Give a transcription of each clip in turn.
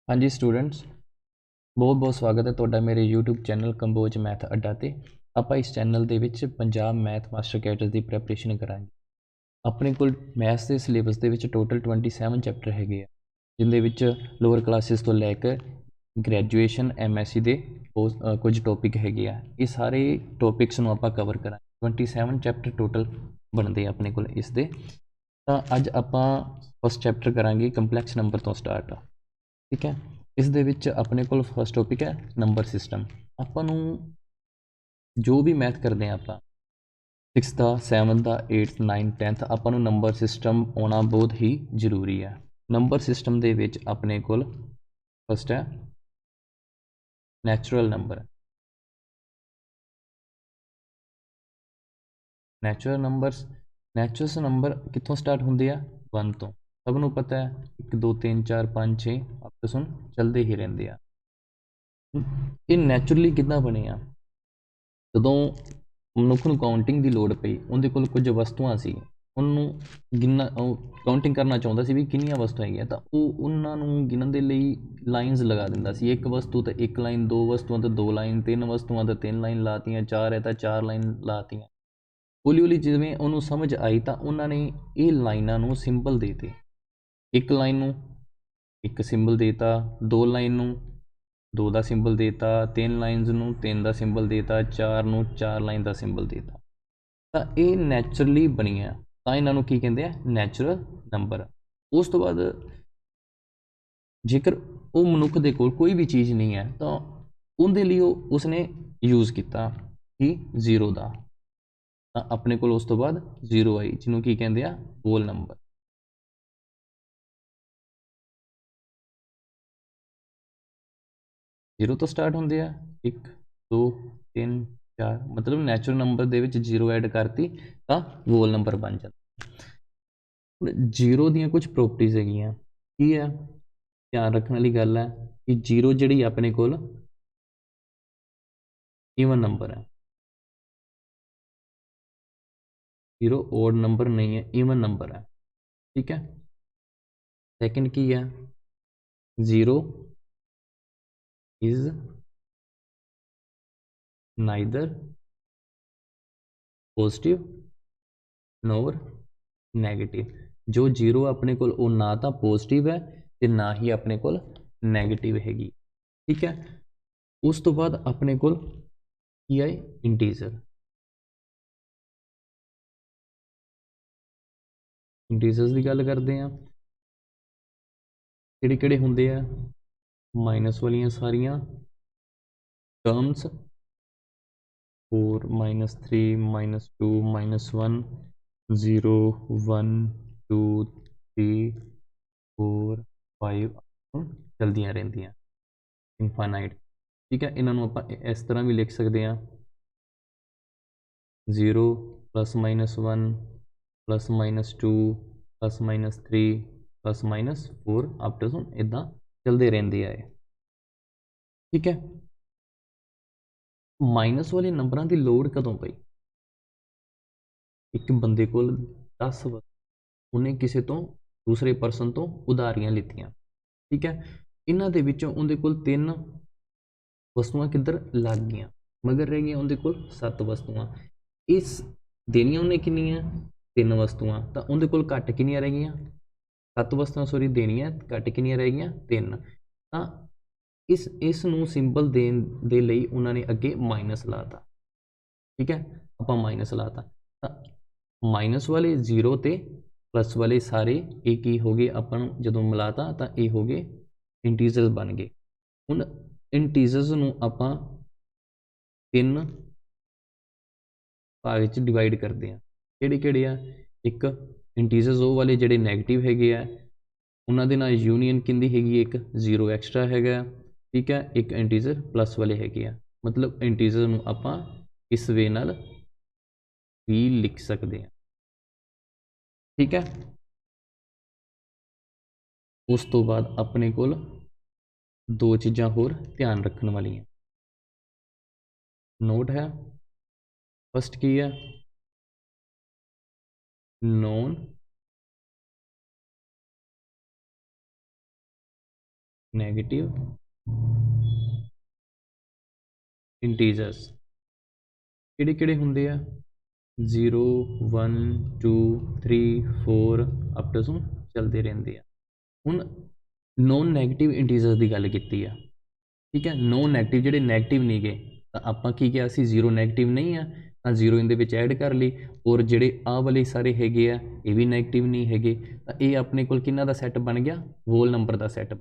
हाँ जी स्टूडेंट्स, बहुत बहुत स्वागत है ਤੁਹਾਡਾ ਮੇਰੇ YouTube ਚੈਨਲ ਕੰਬੋਜ ਮੈਥ ਅੱਡਾ ਤੇ। ਆਪਾਂ ਇਸ ਚੈਨਲ ਦੇ ਵਿੱਚ ਪੰਜਾਬ ਮੈਥ ਮਾਸਟਰ ਕੈਡਰ ਦੀ ਪ੍ਰੈਪਰੇਸ਼ਨ ਕਰਾਂਗੇ। ਆਪਣੇ ਕੋਲ ਮੈਥਸ ਦੇ ਸਿਲੇਬਸ ਦੇ ਵਿੱਚ ਟੋਟਲ 27 ਚੈਪਟਰ ਹੈਗੇ ਆ, ਜਿੰਦੇ ਵਿੱਚ ਲੋਅਰ ਕਲਾਸਿਸ ਤੋਂ ਲੈ ਕੇ ਗ੍ਰੈਜੂਏਸ਼ਨ MSc ਦੇ ਕੁਝ ਟੌਪਿਕ ਹੈਗੇ ਆ। ਇਹ ਸਾਰੇ ਟੌਪਿਕਸ ਨੂੰ ਆਪਾਂ ਕਵਰ ਕਰਾਂਗੇ। 27 ਚੈਪਟਰ ਟੋਟਲ ਬਣਦੇ ਆ ਆਪਣੇ ਕੋਲ ਇਸ ਦੇ। ਤਾਂ ਅੱਜ ਆਪਾਂ ਫਸਟ ਚੈਪਟਰ ਕਰਾਂਗੇ ਕੰਪਲੈਕਸ ਨੰਬਰ ਤੋਂ ਸਟਾਰਟ, ठीक है। इस दे विच अपने को फर्स्ट टॉपिक है नंबर सिस्टम। ਆਪਾਂ ਨੂੰ जो भी मैथ करते हैं आप 6th 7th 8th 9th 10th ਆਪਾਂ ਨੂੰ नंबर सिस्टम आना बहुत ही जरूरी है। नंबर सिस्टम ਦੇ ਵਿੱਚ ਆਪਣੇ ਕੋਲ फर्स्ट है नैचुरल नंबर। नैचुरल नंबर कितों स्टार्ट होंगे आ 1 तो। सब ਨੂੰ पता है 1 2 3 4 5 6 आपस में चलते ही रहते हैं। ये नैचुरली कितना बने आ ਜਦੋਂ ਮਨੁੱਖ ਨੂੰ ਕਾਊਂਟਿੰਗ ਦੀ ਲੋੜ ਪਈ, ਉਹਦੇ ਕੋਲ ਕੁਝ ਵਸਤੂਆਂ ਸੀ, ਉਹਨੂੰ ਕਾਊਂਟਿੰਗ ਕਰਨਾ ਚਾਹੁੰਦਾ ਸੀ ਵੀ ਕਿੰਨੀਆਂ ਵਸਤੂਆਂ ਹੈਗੀਆਂ, ਤਾਂ ਉਹ ਉਹਨਾਂ ਨੂੰ ਗਿਣਨ ਦੇ ਲਈ ਲਾਈਨਸ ਲਗਾ ਦਿੰਦਾ ਸੀ। ਇੱਕ ਵਸਤੂ ਤਾਂ ਇੱਕ ਲਾਈਨ, ਦੋ ਵਸਤੂਆਂ ਤਾਂ ਦੋ ਲਾਈਨ, ਤਿੰਨ ਵਸਤੂਆਂ ਤਾਂ ਤਿੰਨ ਲਾਈਨ ਲਾਤੀਆਂ, ਚਾਰ ਹੈ ਤਾਂ ਚਾਰ ਲਾਈਨ ਲਾਤੀਆਂ। ਹੌਲੀ ਹੌਲੀ ਜਿਵੇਂ ਉਹਨੂੰ ਸਮਝ ਆਈ ਤਾਂ ਉਹਨਾਂ ਨੇ ਇਹ ਲਾਈਨਾਂ ਨੂੰ ਸਿੰਬਲ ਦੇ ਦਿੱਤੇ। ਇੱਕ ਲਾਈਨ ਨੂੰ ਇੱਕ ਸਿੰਬਲ ਦੇਤਾ, ਦੋ ਲਾਈਨ ਨੂੰ दो का सिंबल देता, तीन लाइनस नूं तीन का सिंबल देता, चार नूं चार लाइन का सिंबल देता। तो ये नैचुरली बनी है, तो इन्हों की कहते हैं नैचुरल नंबर। उस तो बाद जेकर वो मनुख दे कोल कोई भी चीज़ नहीं है तो उनके लिए उसने यूज़ किया कि जीरो का, तो अपने को उस तो बाद जीरो आई, जिन्हों की कहते हैं होल नंबर। जीरो तो स्टार्ट होंगे आ 1 2 3 4, मतलब नैचुरल नंबर के जीरो ऐड करती तो होल नंबर बन जाता। जीरो दी कुछ प्रॉपर्टीज है की है, ध्यान रखने वाली गल है कि जीरो जी अपने को ईवन नंबर है, जीरो ओड नंबर नहीं है, ईवन नंबर है, ठीक है। सेकंड की है zero is neither positive NOR negative. जो जीरो अपने को ना तो पॉजिटिव है तो ना ही अपने को नैगेटिव हैगी, ठीक है। उस तो बाद अपने को है इंटीजर। इंटीजर्स की गल करते हैं, किहड़े होंगे आ माइनस वाली सारिया टर्म्स, 4 -3 -2 -1 0 1 2 3 4 5 चलदियाँ रहंदियाँ इनफाइनाइट, ठीक है। इन्हों आप इस तरह भी लिख सकते हैं 0 +-1 +-2 +-3 +-4 अप टू इदा चलते रहते हैं, ठीक है। माइनस वाले नंबरों की लोड़ कदों पई, एक बंदे को 10 उन्हें किसी तो दूसरे परसन तो उधारियां लितियां, ठीक है। इन्हों के विचों उनके कोल 3 वस्तुआं किधर लग गई, मगर रह गई उनके कोल 7 वस्तुआं। इस देनियां उन्हें कितनियां 3 वस्तुआं, तो उनके कोल घट कितनियां रह गई 7 वस्तुआं, सॉरी देनियां घट कितनियां रह गई 3। तो इस नूं सिंबल देन दे लई उन्होंने अगे माइनस लाता, ठीक है। आप माइनस लाता तो माइनस वाले 0 ते प्लस वाले सारे एक ही हो गए, अपन जो मिलाता तो ये हो गए इंटीजर्स बन गए। हुण इंटीजर्स नूं आपां 3 भाग च डिवाइड करते हैं, किहड़े आ, एक इंटीजर्स वो वाले जिहड़े नैगेटिव हैगे आ, उन्हां दे नाल यूनीअन किंदी हैगी, एक 0 एक्सट्रा हैगा, ठीक है। एक इंटीजर प्लस वाले हैगे आ, मतलब इंटीजर नूं आपां इस वे नाल भी लिख सकते हैं, ठीक है। उस तो बाद अपने को 2 चीज़ां होर ध्यान रखने वाली नोट है। फस्ट की है नॉन नेगेटिव इंटीजर्स ਕਿਹੜੇ ਕਿਹੜੇ ਹੁੰਦੇ ਆ 0 1 2 3 4 ਅਪ ਟੂ ਸੁਣ ਚੱਲਦੇ ਰਹਿੰਦੇ ਆ ਹੁਣ ਨੋਨ ਨੈਗੇਟਿਵ ਇੰਟੀਜਰ ਦੀ ਗੱਲ ਕੀਤੀ ਆ ਠੀਕ ਹੈ ਨੋਨ ਨੈਗੇਟਿਵ ਜਿਹੜੇ ਨੈਗੇਟਿਵ ਨਹੀਂ ਗਏ ਤਾਂ ਆਪਾਂ ਕੀ ਕਿਹਾ ਸੀ 0 ਨੈਗੇਟਿਵ ਨਹੀਂ ਆ ਤਾਂ 0 ਇਹਦੇ ਵਿੱਚ ਐਡ ਕਰ ਲਈ ਔਰ ਜਿਹੜੇ ਆਹ ਵਾਲੇ ਸਾਰੇ ਹੈਗੇ ਆ ਇਹ ਵੀ ਨੈਗੇਟਿਵ ਨਹੀਂ ਹੈਗੇ ਤਾਂ ਇਹ ਆਪਣੇ ਕੋਲ ਕਿੰਨਾ ਦਾ ਸੈੱਟ ਬਣ ਗਿਆ ਹੋਲ ਨੰਬਰ ਦਾ ਸੈੱਟ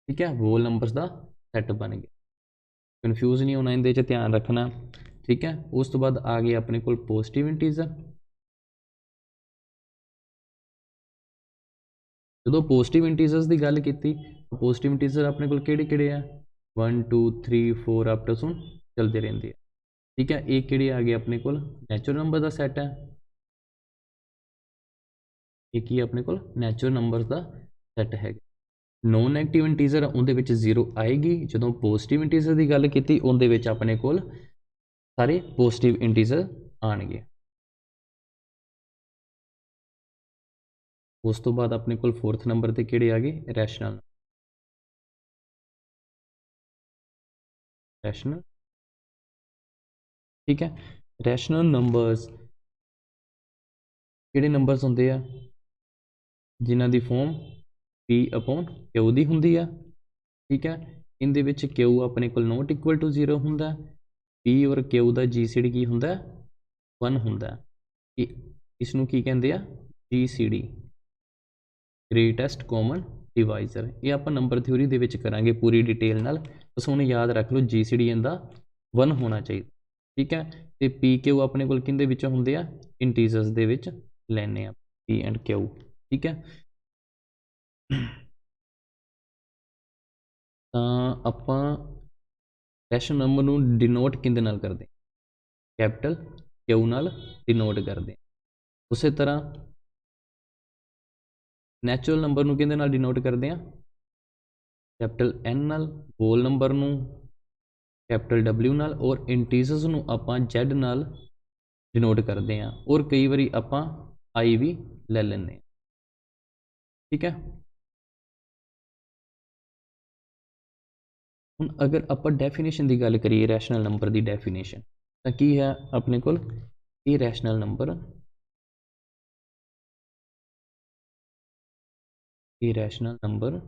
ਠੀਕ ਹੈ ਹੋਲ ਨੰਬਰਸ ਦਾ ਸੈੱਟ ਬਣ ਗਿਆ ਕਨਫਿਊਜ਼ ਨਹੀਂ ਹੋਣਾ ਇਹਦੇ 'ਚ ਧਿਆਨ ਰੱਖਣਾ ठीक है उस तो बाद आ गया अपने को पॉजिटिव इंटीजर जो पॉजिटिव इंटीजर्स की गल की तो पॉजिटिव इंटीजर अपने को किहड़े आ 1 2 3 4 अप टू सुन चलते रहते हैं ठीक है एक किहड़े आ गए अपने को नैचुरल नंबर का सैट है एक ही अपने को नैचुरल नंबर का सैट है नॉन नैगेटिव इंटीजर उहदे विच 0 आएगी जो पॉजिटिव इंटीजर की गल की उहदे विच अपने को सारे पॉजिटिव इंटीजर आएंगे उस तो बाद अपने को फोर्थ नंबर पर किहड़े आ गए रैशनल रैशनल ठीक है रैशनल नंबर्स किहड़े नंबर्स होंदे आ जिन्हां the form P upon Q दी हुंदी आ ठीक है इहदे विच Q अपने को नॉट इक्वल टू 0 हुंदा P और Q का GCD की हुंदा 1 हुंदा इसनूं की कहंदे आ GCD ग्रेटेस्ट कॉमन डिवाइजर ये आप नंबर थ्योरी दे विच करांगे पूरी डिटेल नाल बस हुण याद रख लो GCD इहदा 1 होना चाहिए ठीक है तो P Q अपने कोल किहदे विच हुंदे आ इंटीजर्स दे विच लैने आ P एंड Q ठीक है तां आपां रैशनल नंबर नूं डिनोट किहदे नाल करदे कैपिटल Q नाल डिनोट करदे उस तरह नैचुरल नंबर नूं किहदे नाल डिनोट करदे आ कैपिटल N नाल होल नंबर नूं कैपिटल W नाल और इंटीजर्स नूं आपां Z नाल डिनोट करदे आ और कई बारी आपां I भी ले लैंदे ठीक है हुण अगर आप डेफिनेशन की गल करिए रैशनल नंबर की डेफिनेशन तो की है अपने को ये रैशनल नंबर ये rational number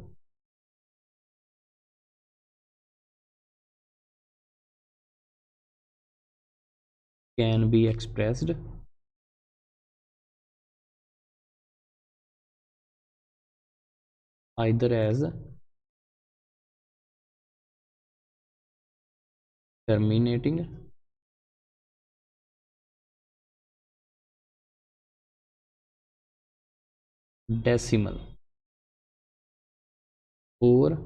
can be expressed either as terminating decimal or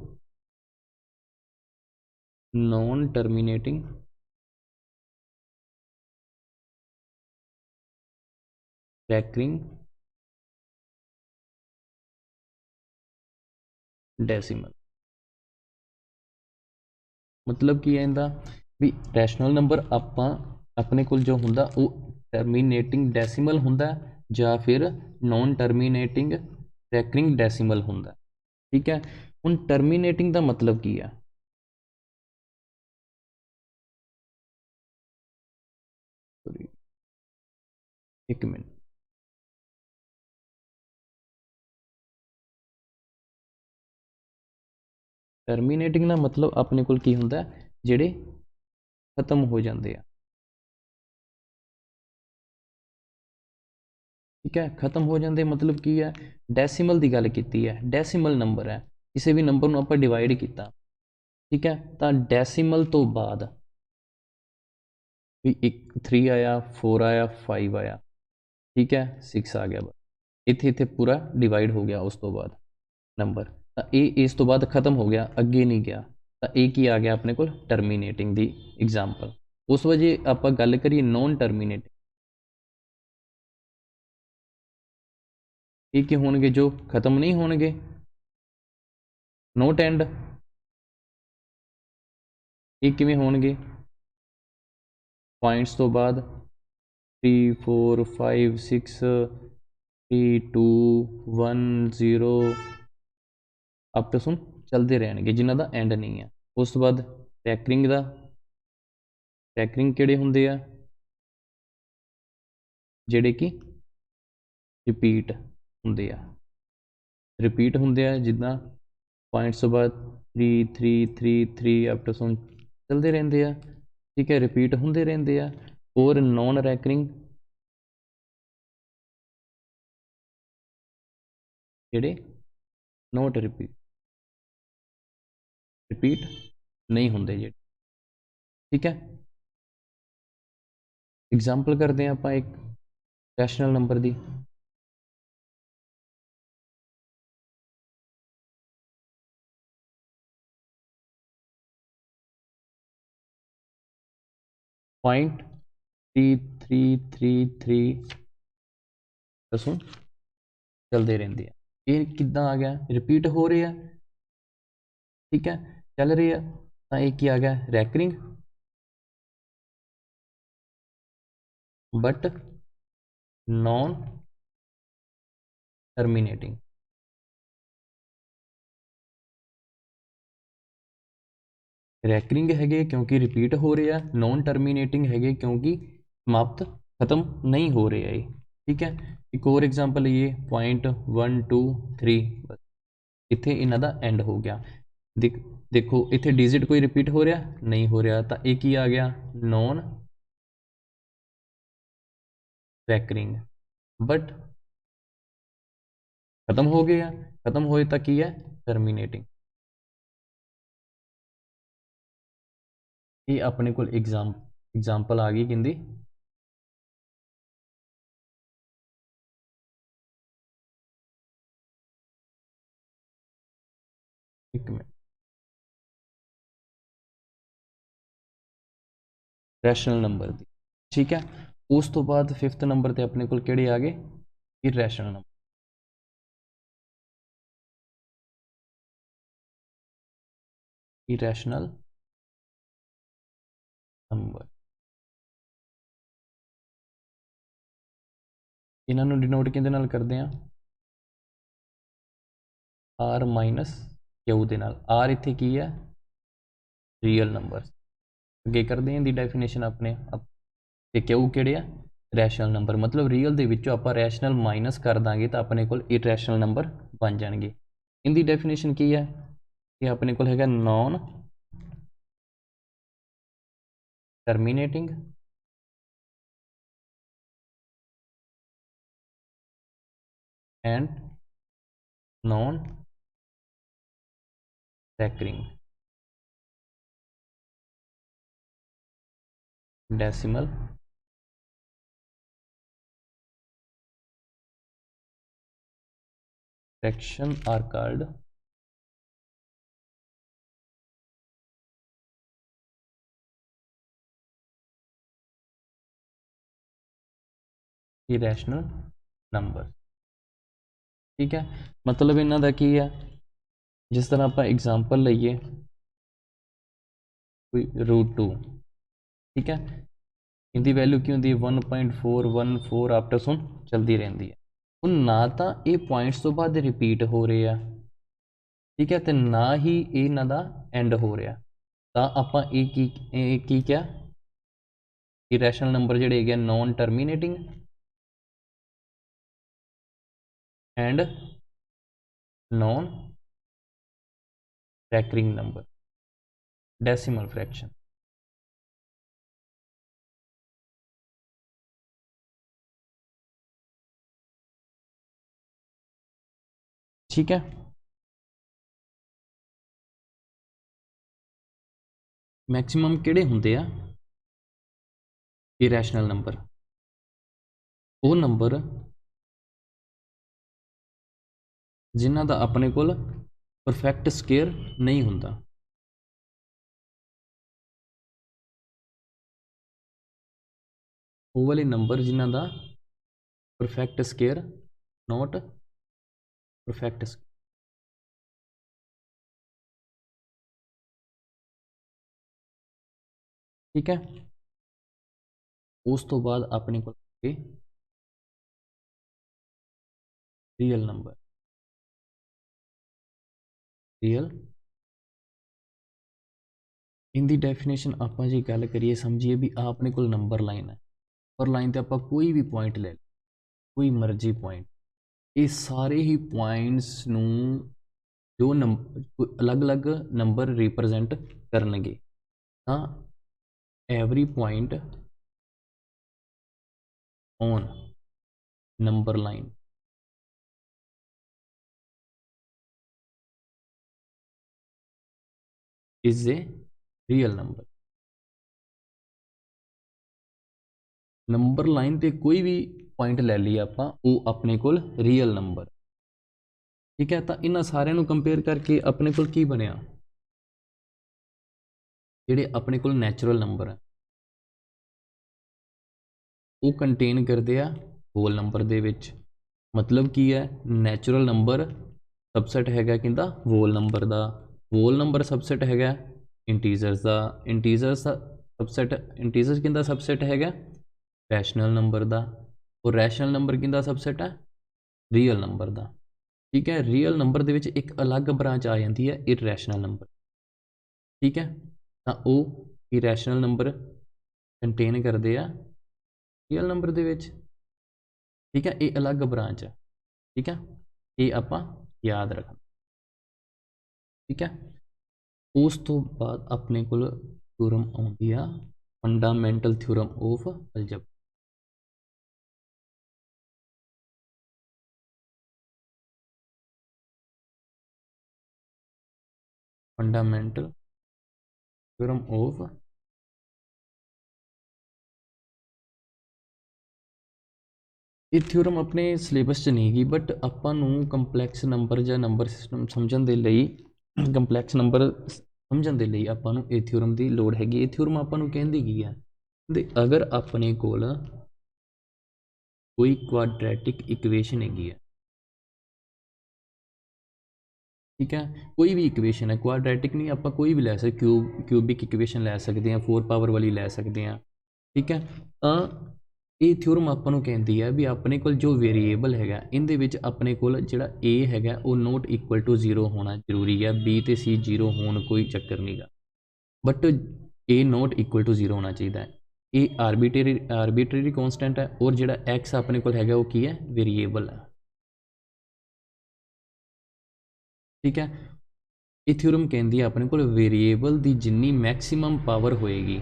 non-terminating recurring decimal मतलब की है इनका भी रैशनल नंबर आपां अपने को जो हुंदा वो टर्मीनेटिंग डेसीमल हुंदा या फिर नॉन टर्मीनेटिंग रैकरिंग डेसीमल हुंदा ठीक है हुण टर्मीनेटिंग का मतलब की है एक मिनट टर्मीनेटिंग का मतलब अपने को की हुंदा जिहड़े खत्म हो जाते हैं ठीक है खत्म हो जाते मतलब की है डेसीमल की गल की है डेसीमल नंबर है किसी भी नंबर को आप डिवाइड किया ठीक है तो डेसीमल तो बाद भी 3 आया 4 आया 5 आया ठीक है 6 आ गया इत्थे इत्थे पूरा डिवाइड हो गया उस तो बाद नंबर तो ये इस तो बाद खत्म हो गया अगे नहीं गया तो एक ही आ गया अपने को टर्मीनेटिंग दी एग्जाम्पल उस वजह आप गल करिए नॉन टर्मीनेटिंग ये कि होंगे जो खत्म नहीं होंगे नोट एंड ये किवें होंगे पॉइंट्स तो बाद 3 4 5 6 3 2 1 0 ਆਪਸ ਵਿੱਚ ਚੱਲਦੇ ਰਹਿਣਗੇ ਜਿਨ੍ਹਾਂ ਦਾ ਐਂਡ ਨਹੀਂ ਹੈ। ਉਸ ਤੋਂ ਬਾਅਦ ਰੈਕਰਿੰਗ ਕਿਹੜੇ ਹੁੰਦੇ ਆ, ਜਿਹੜੇ ਕਿ ਰਿਪੀਟ ਹੁੰਦੇ ਆ ਜਿੱਦਾਂ ਪੁਆਇੰਟਸ ਤੋਂ ਬਾਅਦ 3 3 3 3 ਆਪਸ ਵਿੱਚ ਚੱਲਦੇ ਰਹਿੰਦੇ ਆ, ਠੀਕ ਹੈ, ਰਿਪੀਟ ਹੁੰਦੇ ਰਹਿੰਦੇ ਆ। ਔਰ ਨॉन ਰੈਕਰਿੰਗ ਜਿਹੜੇ ਨੋਟ ਰਿਪੀਟ नहीं ਹੁੰਦੇ ਜਿਹੜੇ, ठीक है। एग्जाम्पल करते हैं आप एक रैशनल नंबर दी, 0.3333 दसो चलते रहते हैं। ये किदा आ गया, रिपीट हो रहे हैं, ठीक है, चल रही है, तो एक ही आ गया recurring but non terminating. Recurring है क्योंकि रिपीट हो रहे हैं, नॉन टर्मिनेटिंग है क्योंकि समाप्त खत्म नहीं हो रहे हैं, ठीक है। एक और एग्जाम्पल ये 0.123 बस इत्थे इन्हां दा एंड हो गया। देखो इत्थे डिजिट कोई रिपीट हो रहा नहीं हो रहा, तो एक ही आ गया नॉन रैकरिंग बट खत्म हो गया, खत्म होए तो की है टर्मिनेटिंग। ये अपने को एग्जाम्पल आ गई किंदी एक मिनट, रैशनल नंबर दी, ठीक है। उस तो बाद 5th नंबर ते अपने को किहड़े आ गए, इरैशनल नंबर। इरैशनल नंबर इन्हों डिनोट किहदे नाल करते हैं, आर माइनस क्यू दे नाल। आर इत्थे की है रियल नंबर, अगे करते हैं दी डेफिनेशन अपने ते क्यू किहड़े आ रैशनल नंबर, मतलब रियल दे विचों आपां रैशनल माइनस कर देंगे तो अपने को इरैशनल नंबर बन जाएंगे। इनकी डेफिनेशन की है, ये अपने को है non terminating and non recurring decimal fraction are called irrational number, ठीक है। मतलब इन्हों का की है, जिस तरह आप एग्जाम्पल लीए कोई √2, ठीक है, इनकी वैल्यू की होंगी 1.414 आपस हुन चलती रहती है। हुन ना तो ये पॉइंट्स तो बाद रिपीट हो रहे हैं, ठीक है, तो ना ही इन्हों का एंड हो रहा, तो आप क्या इरैशनल नंबर जोड़े है non terminating and non recurring number decimal fraction, ठीक है। मैक्सिमम किहड़े हुंदे आ इरैशनल नंबर, वो नंबर जिन्हां दा अपने कोल परफेक्ट स्केयर नहीं हुंदा, वो वाले नंबर जिन्हां दा perfect square not perfect square, ठीक है। उस तो बाद अपने को रियल नंबर, रियल इनकी डेफिनेशन आप जी गल करिए समझिए भी अपने को नंबर लाइन है और लाइन तो आप कोई भी पॉइंट ले कोई मर्जी पॉइंट ये सारे ही पॉइंट्स जो नंबर अलग अलग नंबर रिप्रजेंट करनगे हाँ every point on number line is a real number line पे कोई भी पॉइंट ले लीए आप अपने को रियल नंबर ठीक है तो इन्होंने सारे कंपेयर करके अपने को की बनया जेडे अपने को नैचुरल नंबर है वो कंटेन करते हैं होल नंबर दे विच मतलब की है नैचुरल नंबर सबसैट है कि होल नंबर का होल नंबर सबसैट है इंटीजर्स का इंटीजर्स सबसैट इंटीजर्स कि सबसैट है रैशनल नंबर का और रैशनल नंबर कि सबसैट है रियल नंबर का ठीक है रियल नंबर के एक अलग ब्रांच आ जाती है इरैशनल नंबर ठीक है तो वो इरैशनल नंबर कंटेन करते हैं रियल नंबर के ठीक है ये अलग ब्रांच है ठीक है ये आप याद रखना ठीक है उस तो बाद अपने को थ्योरम आती है fundamental theorem of algebra fundamental theorem of ये थ्योरम अपने सिलेबस च नहीं गई बट आपां कंपलैक्स नंबर या नंबर सिस्टम समझण दे लई कंपलैक्स नंबर समझण दे लई आपां ये थ्योरम की लोड़ हैगी ये थ्योरम आपां कहंदी की है ते अगर अपने कोल कोई क्वाड्रैटिक इक्वेशन हैगी है ठीक है कोई भी इक्वेशन है क्वाड्रैटिक नहीं आप कोई भी लै सकते क्यूबिक इक्वेशन लै सकते हैं 4 पावर वाली लै सकते हैं ठीक है ये थ्योरम आपको कहती है भी अपने को जो वेरीएबल है इन अपने को जो ए है वो नोट इक्वल टू 0 होना जरूरी है बी तो सी 0 होने कोई चक्कर नहीं गा but a not equal to 0 होना चाहिए ये आरबीटरी कॉन्सटेंट है और जो एक्स अपने को है वो की है वेरीएबल है ठीक है ये थ्योरम कहती है अपने को वेरीएबल की जिन्नी मैक्सीमम पावर होएगी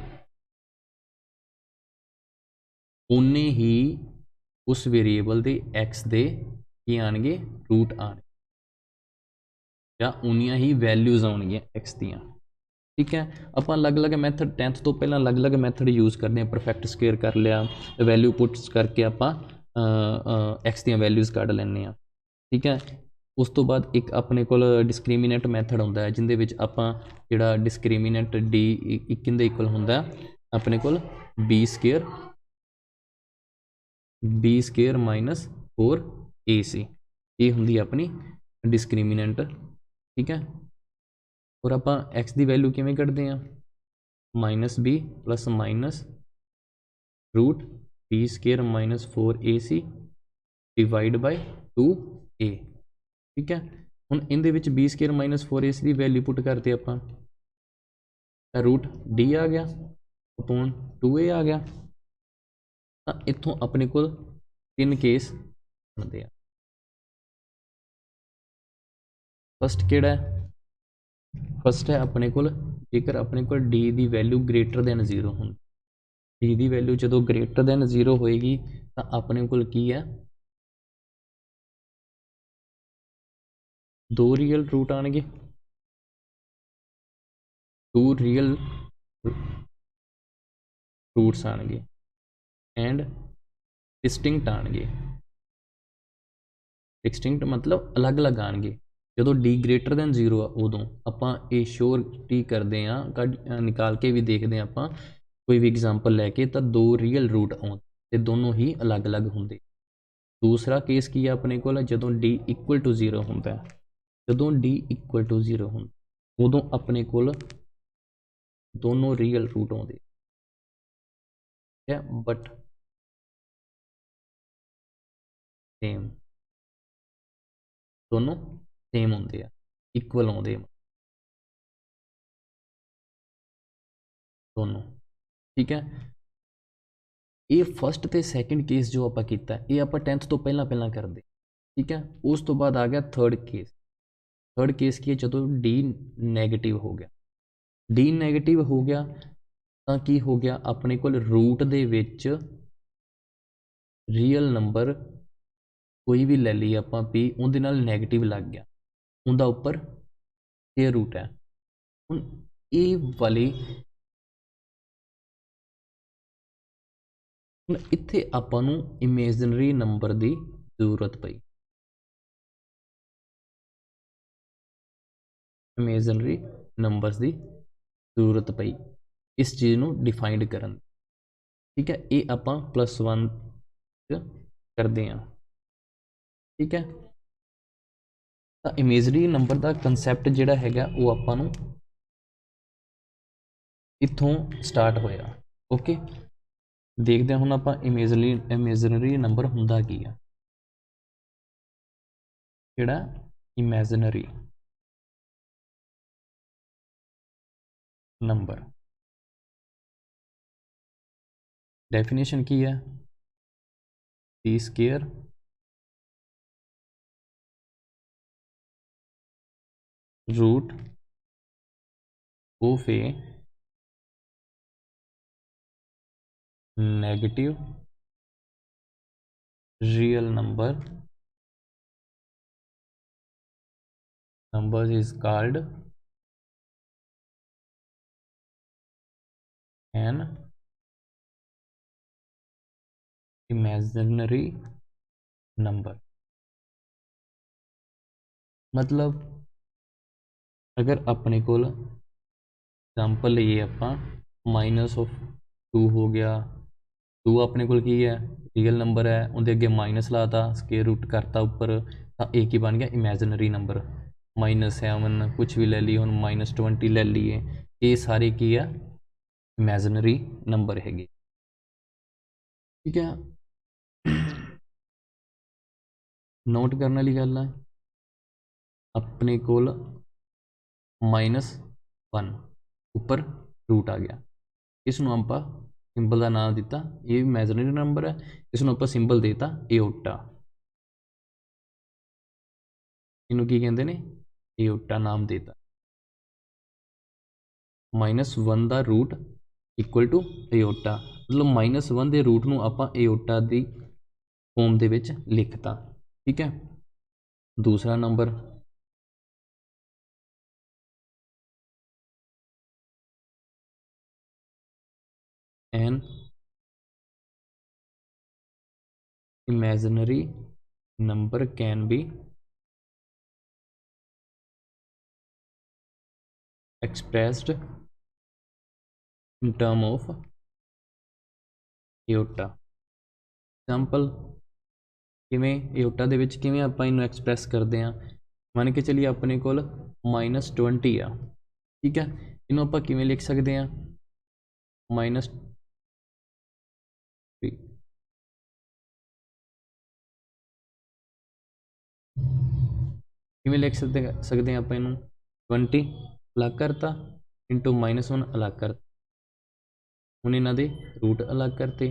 उन्ने ही उस वेरीएबल के एक्स दे की आएंगे रूट आने या उन्नियां ही वैल्यूज आउणगियां एक्स दियां ठीक है आप अलग अलग मैथड 10th तो पहला अलग अलग मैथड यूज़ करते हैं परफेक्ट स्केयर कर लिया वैल्यू पुट्स करके आप एक्स दियां वैल्यूज़ कढ़ लैंने आ ठीक है उस तो बाद एक अपने को डिस्क्रीमिनेंट मैथड होंदा है जिंदे विच आपां जिहड़ा डिस्क्रीमिनेंट डी किंदे इक्वल होंदा अपने को बी स्केयर माइनस 4ac ये होंदी अपनी डिस्क्रीमिनेंट ठीक है और आप एक्स की वैल्यू किमें कढ़ते हैं minus b plus minus root b square minus 4ac divide by 2a ठीक है हुण इहदे विच बी स्केयर माइनस 4ac की वैल्यू पुट करते आप रूट डी आ गया अपॉन 2a आ गया तो इत्थों अपने को 3 केस बनते हैं फस्ट किहड़ा है फस्ट है अपने को जेकर अपने को डी की वैल्यू ग्रेटर दैन 0 होंगी डी की वैल्यू जो ग्रेटर दैन 0 होएगी तो अपने को की है 2 रियल रूट आएंगे 2 रियल रूट्स आएंगे एंड डिस्टिंक्ट आएंगे डिस्टिंक्ट मतलब अलग अलग आएंगे जो डी ग्रेटर दैन 0 आ उदों आप ये श्योरिटी करते हैं निकाल के भी देखते हैं आप कोई भी एग्जाम्पल लैके तो 2 रियल रूट आते दोनों ही अलग अलग होंगे दूसरा केस की है अपने को जो डी इक्वल टू 0 होंगे जो डी इक्वल टू 0 होंगे उदों अपने को दोनों रियल रूट आते है बट सेम दोनों सेम होंगे इक्वल आते दोनों। ठीक है, ये फस्ट ਤੇ ਸੈਕੰਡ ਕੇਸ ਜੋ ਆਪਾਂ ਕੀਤਾ ਇਹ ਆਪਾਂ 10th ਤੋਂ ਪਹਿਲਾਂ ਪਹਿਲਾਂ ਕਰਦੇ। ਠੀਕ ਹੈ, ਉਸ ਤੋਂ ਬਾਅਦ ਆ ਗਿਆ ਥਰਡ ਕੇਸ। ਥਰਡ ਕੇਸ ਕੀ ਹੈ, ਜਦੋਂ ਡੀ ਨੈਗੇਟਿਵ ਹੋ ਗਿਆ। ਡੀ ਨੈਗੇਟਿਵ ਹੋ ਗਿਆ ਤਾਂ ਕੀ ਹੋ ਗਿਆ, ਆਪਣੇ ਕੋਲ ਰੂਟ ਦੇ ਵਿੱਚ ਰੀਅਲ ਨੰਬਰ ਕੋਈ ਵੀ ਲੈ ਲਈ ਆਪਾਂ ਪੀ, ਉਹਦੇ ਨਾਲ ਨੈਗੇਟਿਵ ਲੱਗ ਗਿਆ, ਉਹਦਾ ਉੱਪਰ ਸਕੁਏਅਰ ਰੂਟ ਹੈ। ਹੁਣ ਇਹ ਵਾਲੀ ਹੁਣ ਇੱਥੇ ਆਪਾਂ ਨੂੰ ਇਮੇਜਨਰੀ ਨੰਬਰ ਦੀ ਜ਼ਰੂਰਤ ਪਈ। ਇਮੇਜਨਰੀ ਨੰਬਰਸ ਦੀ ਜ਼ਰੂਰਤ ਪਈ ਇਸ ਚੀਜ਼ ਨੂੰ ਡਿਫਾਈਨਡ ਕਰਨ। ਠੀਕ ਹੈ, ਇਹ ਆਪਾਂ +1 ਕਰਦੇ ਹਾਂ। ਠੀਕ ਹੈ, ਤਾਂ ਇਮੇਜਨਰੀ ਨੰਬਰ ਦਾ ਕੰਸੈਪਟ ਜਿਹੜਾ ਹੈਗਾ ਉਹ ਆਪਾਂ ਨੂੰ ਇੱਥੋਂ ਸਟਾਰਟ ਹੋਇਆ। ਓਕੇ, ਦੇਖਦੇ ਹਾਂ ਹੁਣ ਆਪਾਂ ਇਮੇਜਨਰੀ ਨੰਬਰ ਹੁੰਦਾ ਕੀ ਆ। ਜਿਹੜਾ ਇਮੇਜਨਰੀ ਨੰਬਰ डेफिनेशन की है, सी square root of a negative real number is called an imaginary number. मतलब अगर अपने को एग्जाम्पल लीए आप -2 हो गया, 2 अपने को की है रियल नंबर है, उनके अगे माइनस लाता, स्केयर रूट करता उपर, तो एक ही बन गया इमेजिनरी नंबर। -7 कुछ भी ले लिए, हम -20 ले लिए, ये सारे की है इमेजिनरी नंबर है। ठीक है, नोट करने वाली गल है, अपने को -1 उपर रूट आ गया, इसनों आप सिंबल का नाम दिता, ये इमेजिनरी नंबर है, इसनों आप सिंबल देता एओटा, इनू की कहते हैं एओटा नाम देता। -1 का रूट इक्वल टू एओटा, मतलब -1 के रूट नूं आपां एओटा की फॉर्म दे विच लिखता। ठीक है, दूसरा number an imaginary number can be expressed in term of iota। Example किमें iota दे विच किमें आपां इनू एक्सप्रैस करते हैं, मान के चलिए अपने कोल -20 आ। ठीक है, इनू आपां किमें लिख सकते हैं, -3 किमें लिख सकते हैं आप इनू 20 अलग करता इंटू -1 अलग करता, हुण इन्हां दे रूट अलग करते,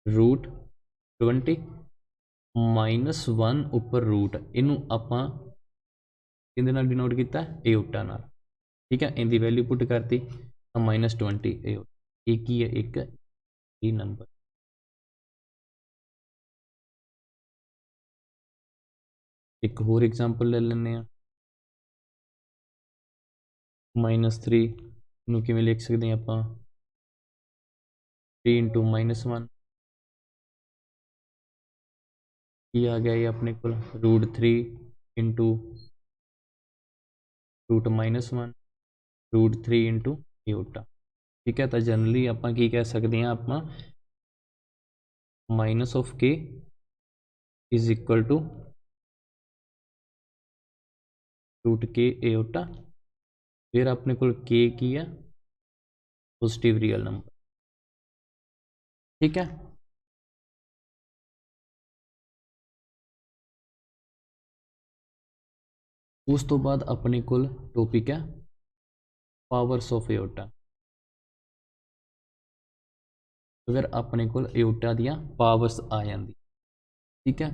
रूट 20 -1 उपर रूट, इनू आपां किहदे नाल डिनोट किया एओटा नाल। ठीक है, इनकी वैल्यू पुट करती -20 एओटा, एक ही है एक ही नंबर। एक होर एग्जाम्पल ले लें, -3 नूं किवें लिख सकते हैं आप, 3 इंटू -1 की आ गया ये अपने को √3 इंटू √-1 √3 इंटू एओटा। ठीक है, तो जनरली आप की कह सकते हैं, आप -k is equal to √k iota, फिर अपने को k की है पॉजिटिव रियल नंबर। ठीक है, उस तो बाद अपने को टॉपिक है पावर्स ऑफ एओटा। अगर अपने को एओटा दियाँ पावर्स आ जाती, ठीक है,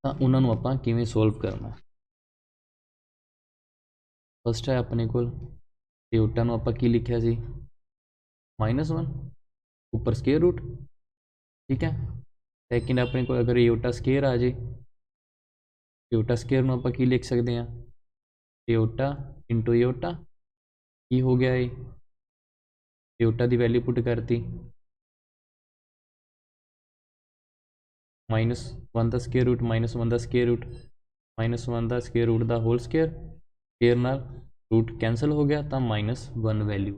तो उन्होंने आपां किवें सोल्व करना। फस्ट है अपने को एओटा नूं आपां की लिखिया सी -1 ऊपर स्केयर रूट, ठीक है। सैकेंड अपने को अगर एओटा स्केयर आ जाए, एओटा स्केयर नूं आपां की लिख सकते हैं एओटा इंटू एओटा, की हो गया ये एओटा की वैल्यू पुट करती -1 का स्केयर रूट -1 का स्केयर रूट -1 का स्केयर रूट का होल स्केयर, स्केयर नाल रूट कैंसल हो गया तो -1 वैल्यू,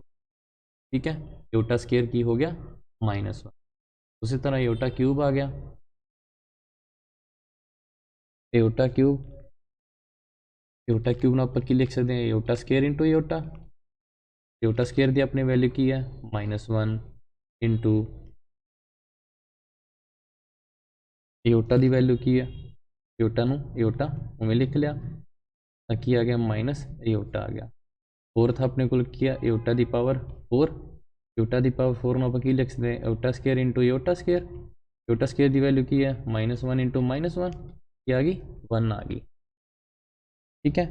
ठीक है। एओटा स्केयर की हो गया -1। उसी तरह एओटा क्यूब आ गया, एओटा क्यूब ना आप की लिख सकते हैं aorta square into aorta. Aorta square की अपनी वैल्यू की है -1 इंटू एओटा की वैल्यू की है, एओटा नूं एओटा उमें लिख लिया तो की आ गया माइनस एओटा आ गया। फोर्थ अपने को किया एओटा की पावर 4, एओटा की पावर 4 में आप की लिख सकते हैं aorta square into aorta square. Aorta square की वैल्यू की है -1 इंटू -1 की आ गई 1 आ गई, ठीक है।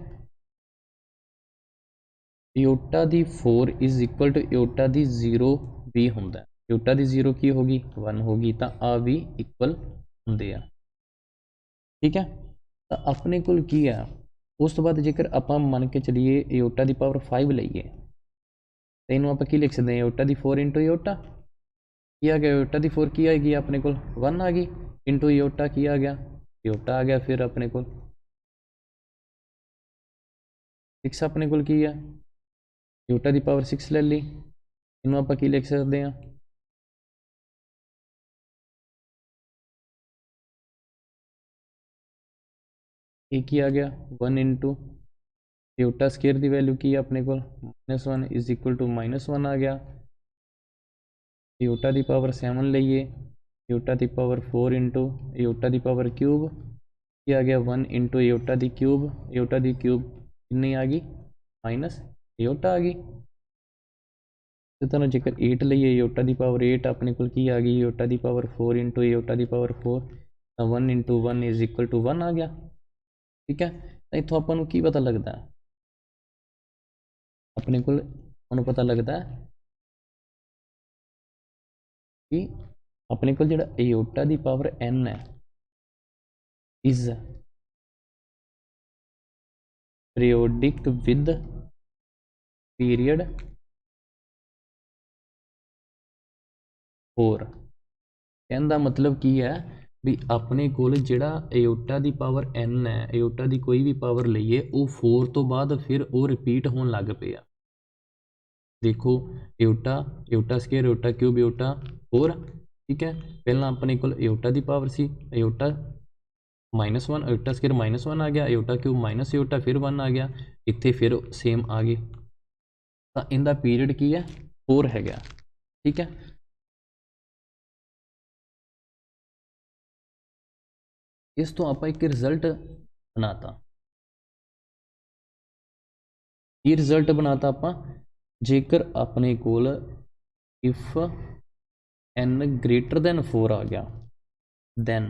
एओटा की 4 इज इक्वल टू एओटा की 0 भी होंगे, एओटा की 0 की होगी 1 होगी तो आ भी इक्वल होंगे आ, ठीक है। तो अपने को की है उस तो बाद जेकर आप मन के चलीए एओटा की पावर 5 लीए तो इनू आप लिख सकते हैं एओटा की 4 इंटू एओटा की आ गया, एओटा की 4 की आएगी अपने को 1 आ गई इंटू एओटा की आ गया एओटा आ गया, फिर अपने को 6 अपने को की है एओटा की पावर 6 ले ली, इनू आप लिख सकते हैं ये की आ गया 1 इंटू एओटा स्केयर की वैल्यू की है अपने को -1 इज इक्वल टू -1 आ गया, एओटा की पावर 7 लीए एओटा की पावर 4 इंटू एओटा की पावर क्यूब की आ गया 1 इंटू एओटा की क्यूब, एओटा की क्यूब कितनी आ गई माइनस एओटा आ गई। इस तरह जेकर 8 लीए एओटा की पावर 8 अपने को की आ गई एओटा की पावर 4 इंटू एओटा की पावर 4 तो 1 इंटू 1 इज इक्वल टू 1 आ गया, ठीक है। तो इतों आपको की पता लगता है अपने को पता लगता है कि अपने को जो एओटा की पावर n है इज पीरियोडिक विद पीरियड 4। कहने का मतलब की है भी अपने को जिहड़ा एओटा की पावर n है एओटा की कोई भी पावर लीए वो 4 तो बाद फिर वो रिपीट होने लग पे आ। देखो aorta aorta square aorta cube aorta 4, ठीक है। पहला अपने को एओटा की पावर सी एओटा -1 एओटा स्केयर -1 आ गया एओटा क्यूब माइनस एओटा फिर 1 आ गया, इतने फिर सेम आ गए तो इनका पीरियड की है 4 है, ठीक है। इस तो आप एक रिजल्ट बनाता, ये रिजल्ट बनाता आप जेकर अपने को इफ n ग्रेटर दैन 4 आ गया दैन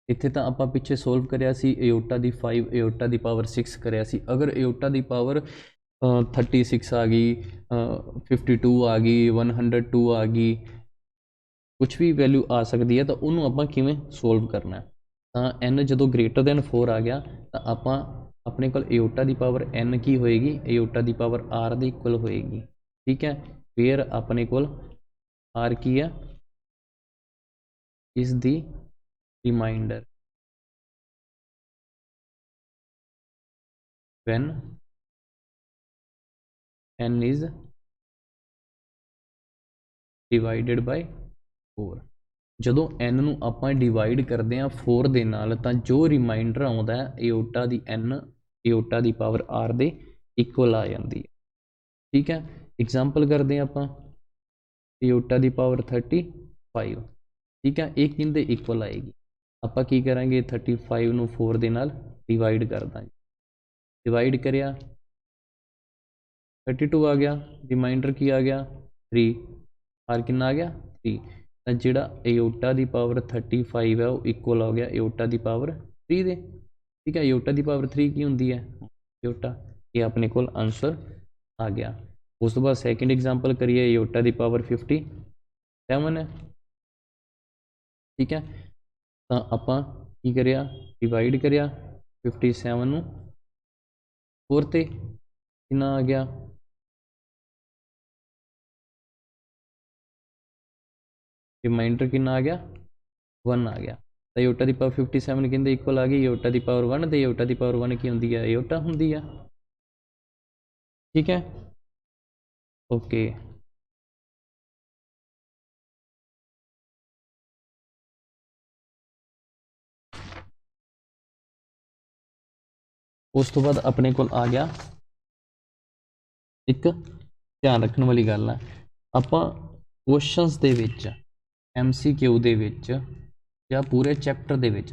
इत्थे तो आप पिछे सोल्व कराया सी एओटा की 5 एओटा की पावर 6 कराया सी, अगर एओटा की पावर 36 आ गई 52 आ गई 102 आ गई कुछ भी वैल्यू आ सकती है तो उन्होंने आप किमें सोल्व करना है। तो n जो ग्रेटर दैन 4 आ गया तो आप अपने को एओटा की पावर n की होएगी एओटा की पावर r के इक्वल होएगी, ठीक है। फिर अपने को r की है is the remainder when n is divided by 4। ਜਦੋਂ n ਨੂੰ ਆਪਾਂ ਡਿਵਾਈਡ ਕਰਦੇ ਹਾਂ 4 ਦੇ ਨਾਲ ਤਾਂ ਜੋ ਰਿਮਾਈਂਡਰ ਆਉਂਦਾ ਹੈ ਏਓਟਾ ਦੀ n ਏਓਟਾ ਦੀ ਪਾਵਰ r ਦੇ ਇਕੁਅਲ ਆ ਜਾਂਦੀ ਹੈ, ਠੀਕ ਹੈ। ਐਗਜ਼ਾਮਪਲ ਕਰਦੇ ਹਾਂ ਆਪਾਂ ਏਓਟਾ ਦੀ ਪਾਵਰ 35, ਠੀਕ ਹੈ, ਇਹ ਕਿਹਦੇ ਇਕੁਅਲ ਆਏਗੀ ਆਪਾਂ ਕੀ ਕਰਾਂਗੇ 35 ਨੂੰ 4 ਦੇ ਨਾਲ ਡਿਵਾਈਡ ਕਰ ਦਾਂਗੇ, डिवाइड करिया 32 आ गया, रिमाइंडर की आ गया 3, आर कितना आ गया 3। ਤਾਂ ਜਿਹੜਾ ਏਓਟਾ ਦੀ ਪਾਵਰ 35 ਹੈ ਉਹ ਇਕੁਅਲ ਹੋ ਗਿਆ ਏਓਟਾ ਦੀ ਪਾਵਰ 3 ਦੇ। ਠੀਕ ਹੈ, ਏਓਟਾ ਦੀ ਪਾਵਰ 3 ਕੀ ਹੁੰਦੀ ਹੈ ਏਓਟਾ, ਇਹ ਆਪਣੇ ਕੋਲ ਆਨਸਰ ਆ ਗਿਆ। ਉਸ ਤੋਂ ਬਾਅਦ ਸੈਕਿੰਡ ਐਗਜ਼ਾਮਪਲ ਕਰੀਏ, ਏਓਟਾ ਦੀ ਪਾਵਰ 57 ਹੈ। ਠੀਕ ਹੈ, ਤਾਂ ਆਪਾਂ ਕੀ ਕਰਿਆ, ਡਿਵਾਈਡ ਕਰਿਆ 57 ਨੂੰ 4 ਤੇ, ਕਿੰਨਾ ਆ ਗਿਆ रिमाइंडर कितना आ गया 1 आ गया। तो एओटा की पावर 57 कहते इक्वल आ गई एओटा की पावर 1, तो एओटा की पावर 1 की होंगी है एओटा होंगी है। ठीक है, ओके। उस तो बाद अपने को आ गया एक ध्यान रखने वाली गल है, आपां क्वेश्चनस दे विच MCQ दे विच या पूरे चैप्टर दे विच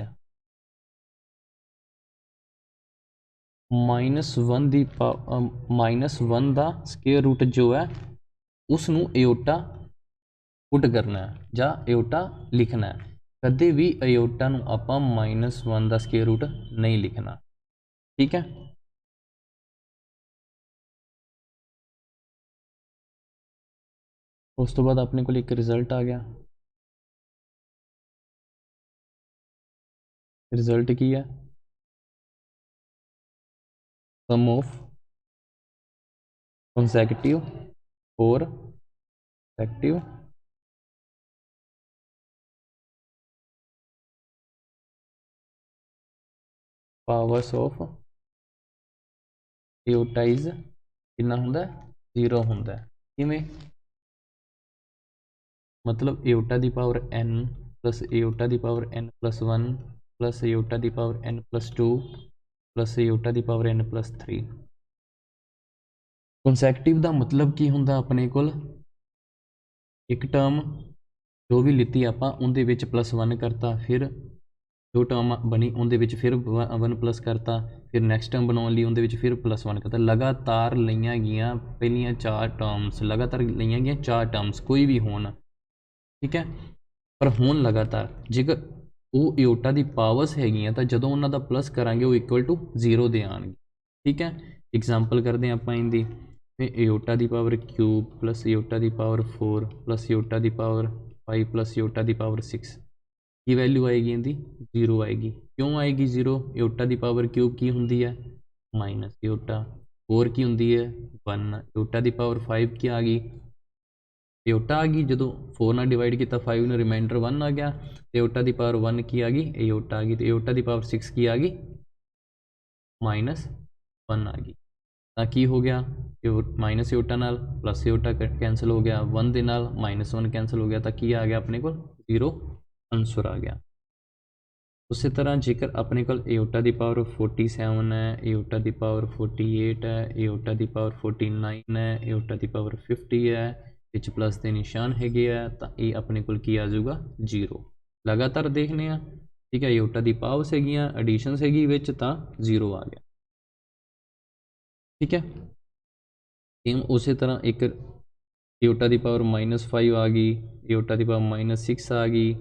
-1 दी -1 का स्केयर रूट जो है उसनू एओटा पुट करना है ਜਾਂ एओटा लिखना है। कदे भी एओटा नू आपां -1 का स्केयर रूट नहीं लिखना। ठीक है, उस तो बाद अपने को एक रिजल्ट आ गया। रिजल्ट की है सम ऑफ consecutive और consecutive powers of aorta is कितना होंदा है 0 होंदा है। किवें मतलब एओटा की पावर n प्लस एओटा की पावर n+1 प्लस एओटा की पावर n+2 प्लस एओटा की पावर n+3। कंसैक्टिव का मतलब की होंदा अपने कोल एक टर्म जो भी लिती आपां उहदे विच +1 करता, फिर जो टर्म बनी उहदे विच फिर 1 प्लस करता, फिर नैक्सट टर्म बनाने लिए उहदे विच फिर +1 करता। लगातार लईयां गईयां पहलियां 4 टर्म्स, लगातार लईयां गईयां 4 टर्म्स कोई भी होण। ठीक है, पर हुण लगातार जेकर वो एओटा की पावर्स हैगियां तो जदों उन्हां दा प्लस करांगे वो इक्वल टू 0 दे आउणगे। ठीक है, एग्जाम्पल करते हैं आपां इहदी एओटा की पावर क्यूब प्लस एओटा की पावर 4 प्लस एओटा की पावर 5 प्लस एओटा की पावर 6 की वैल्यू आएगी इनकी 0 आएगी। क्यों आएगी 0? एओटा की पावर क्यूब की होंगी है माइनस एओटा, 4 की होंगी है 1, एओटा की पावर 5 की आ गई एओटा आ गई, जो 4 ना डिवाइड किया 5 ने रिमाइंडर 1 आ गया, एओटा की पावर 1 की आ गई एओटा आ गई, तो एओटा की पावर 6 की आ गई -1 आ गई। की हो गया माइनस एओटा नाल प्लस एओटा कैंसल हो गया, 1 दे नाल -1 कैंसल हो गया, तो की आ गया अपने को 0 आंसर आ गया। उस तरह जेकर अपने को एओटा की पावर 47 है, एओटा की पावर 48 है, एओटा की पावर 49 है, एओटा की पावर 50 है, विच प्लस के निशान है, तो ये अपने को की आ जाऊगा 0। लगातार देखने। ठीक है, एओटा की पावर्स हैगियां एडिशनस हैगी विच तां 0 आ गया। ठीक है, सेम उस तरह एक एओटा की पावर -5 आ गई, एओटा की पावर -6 आ गई,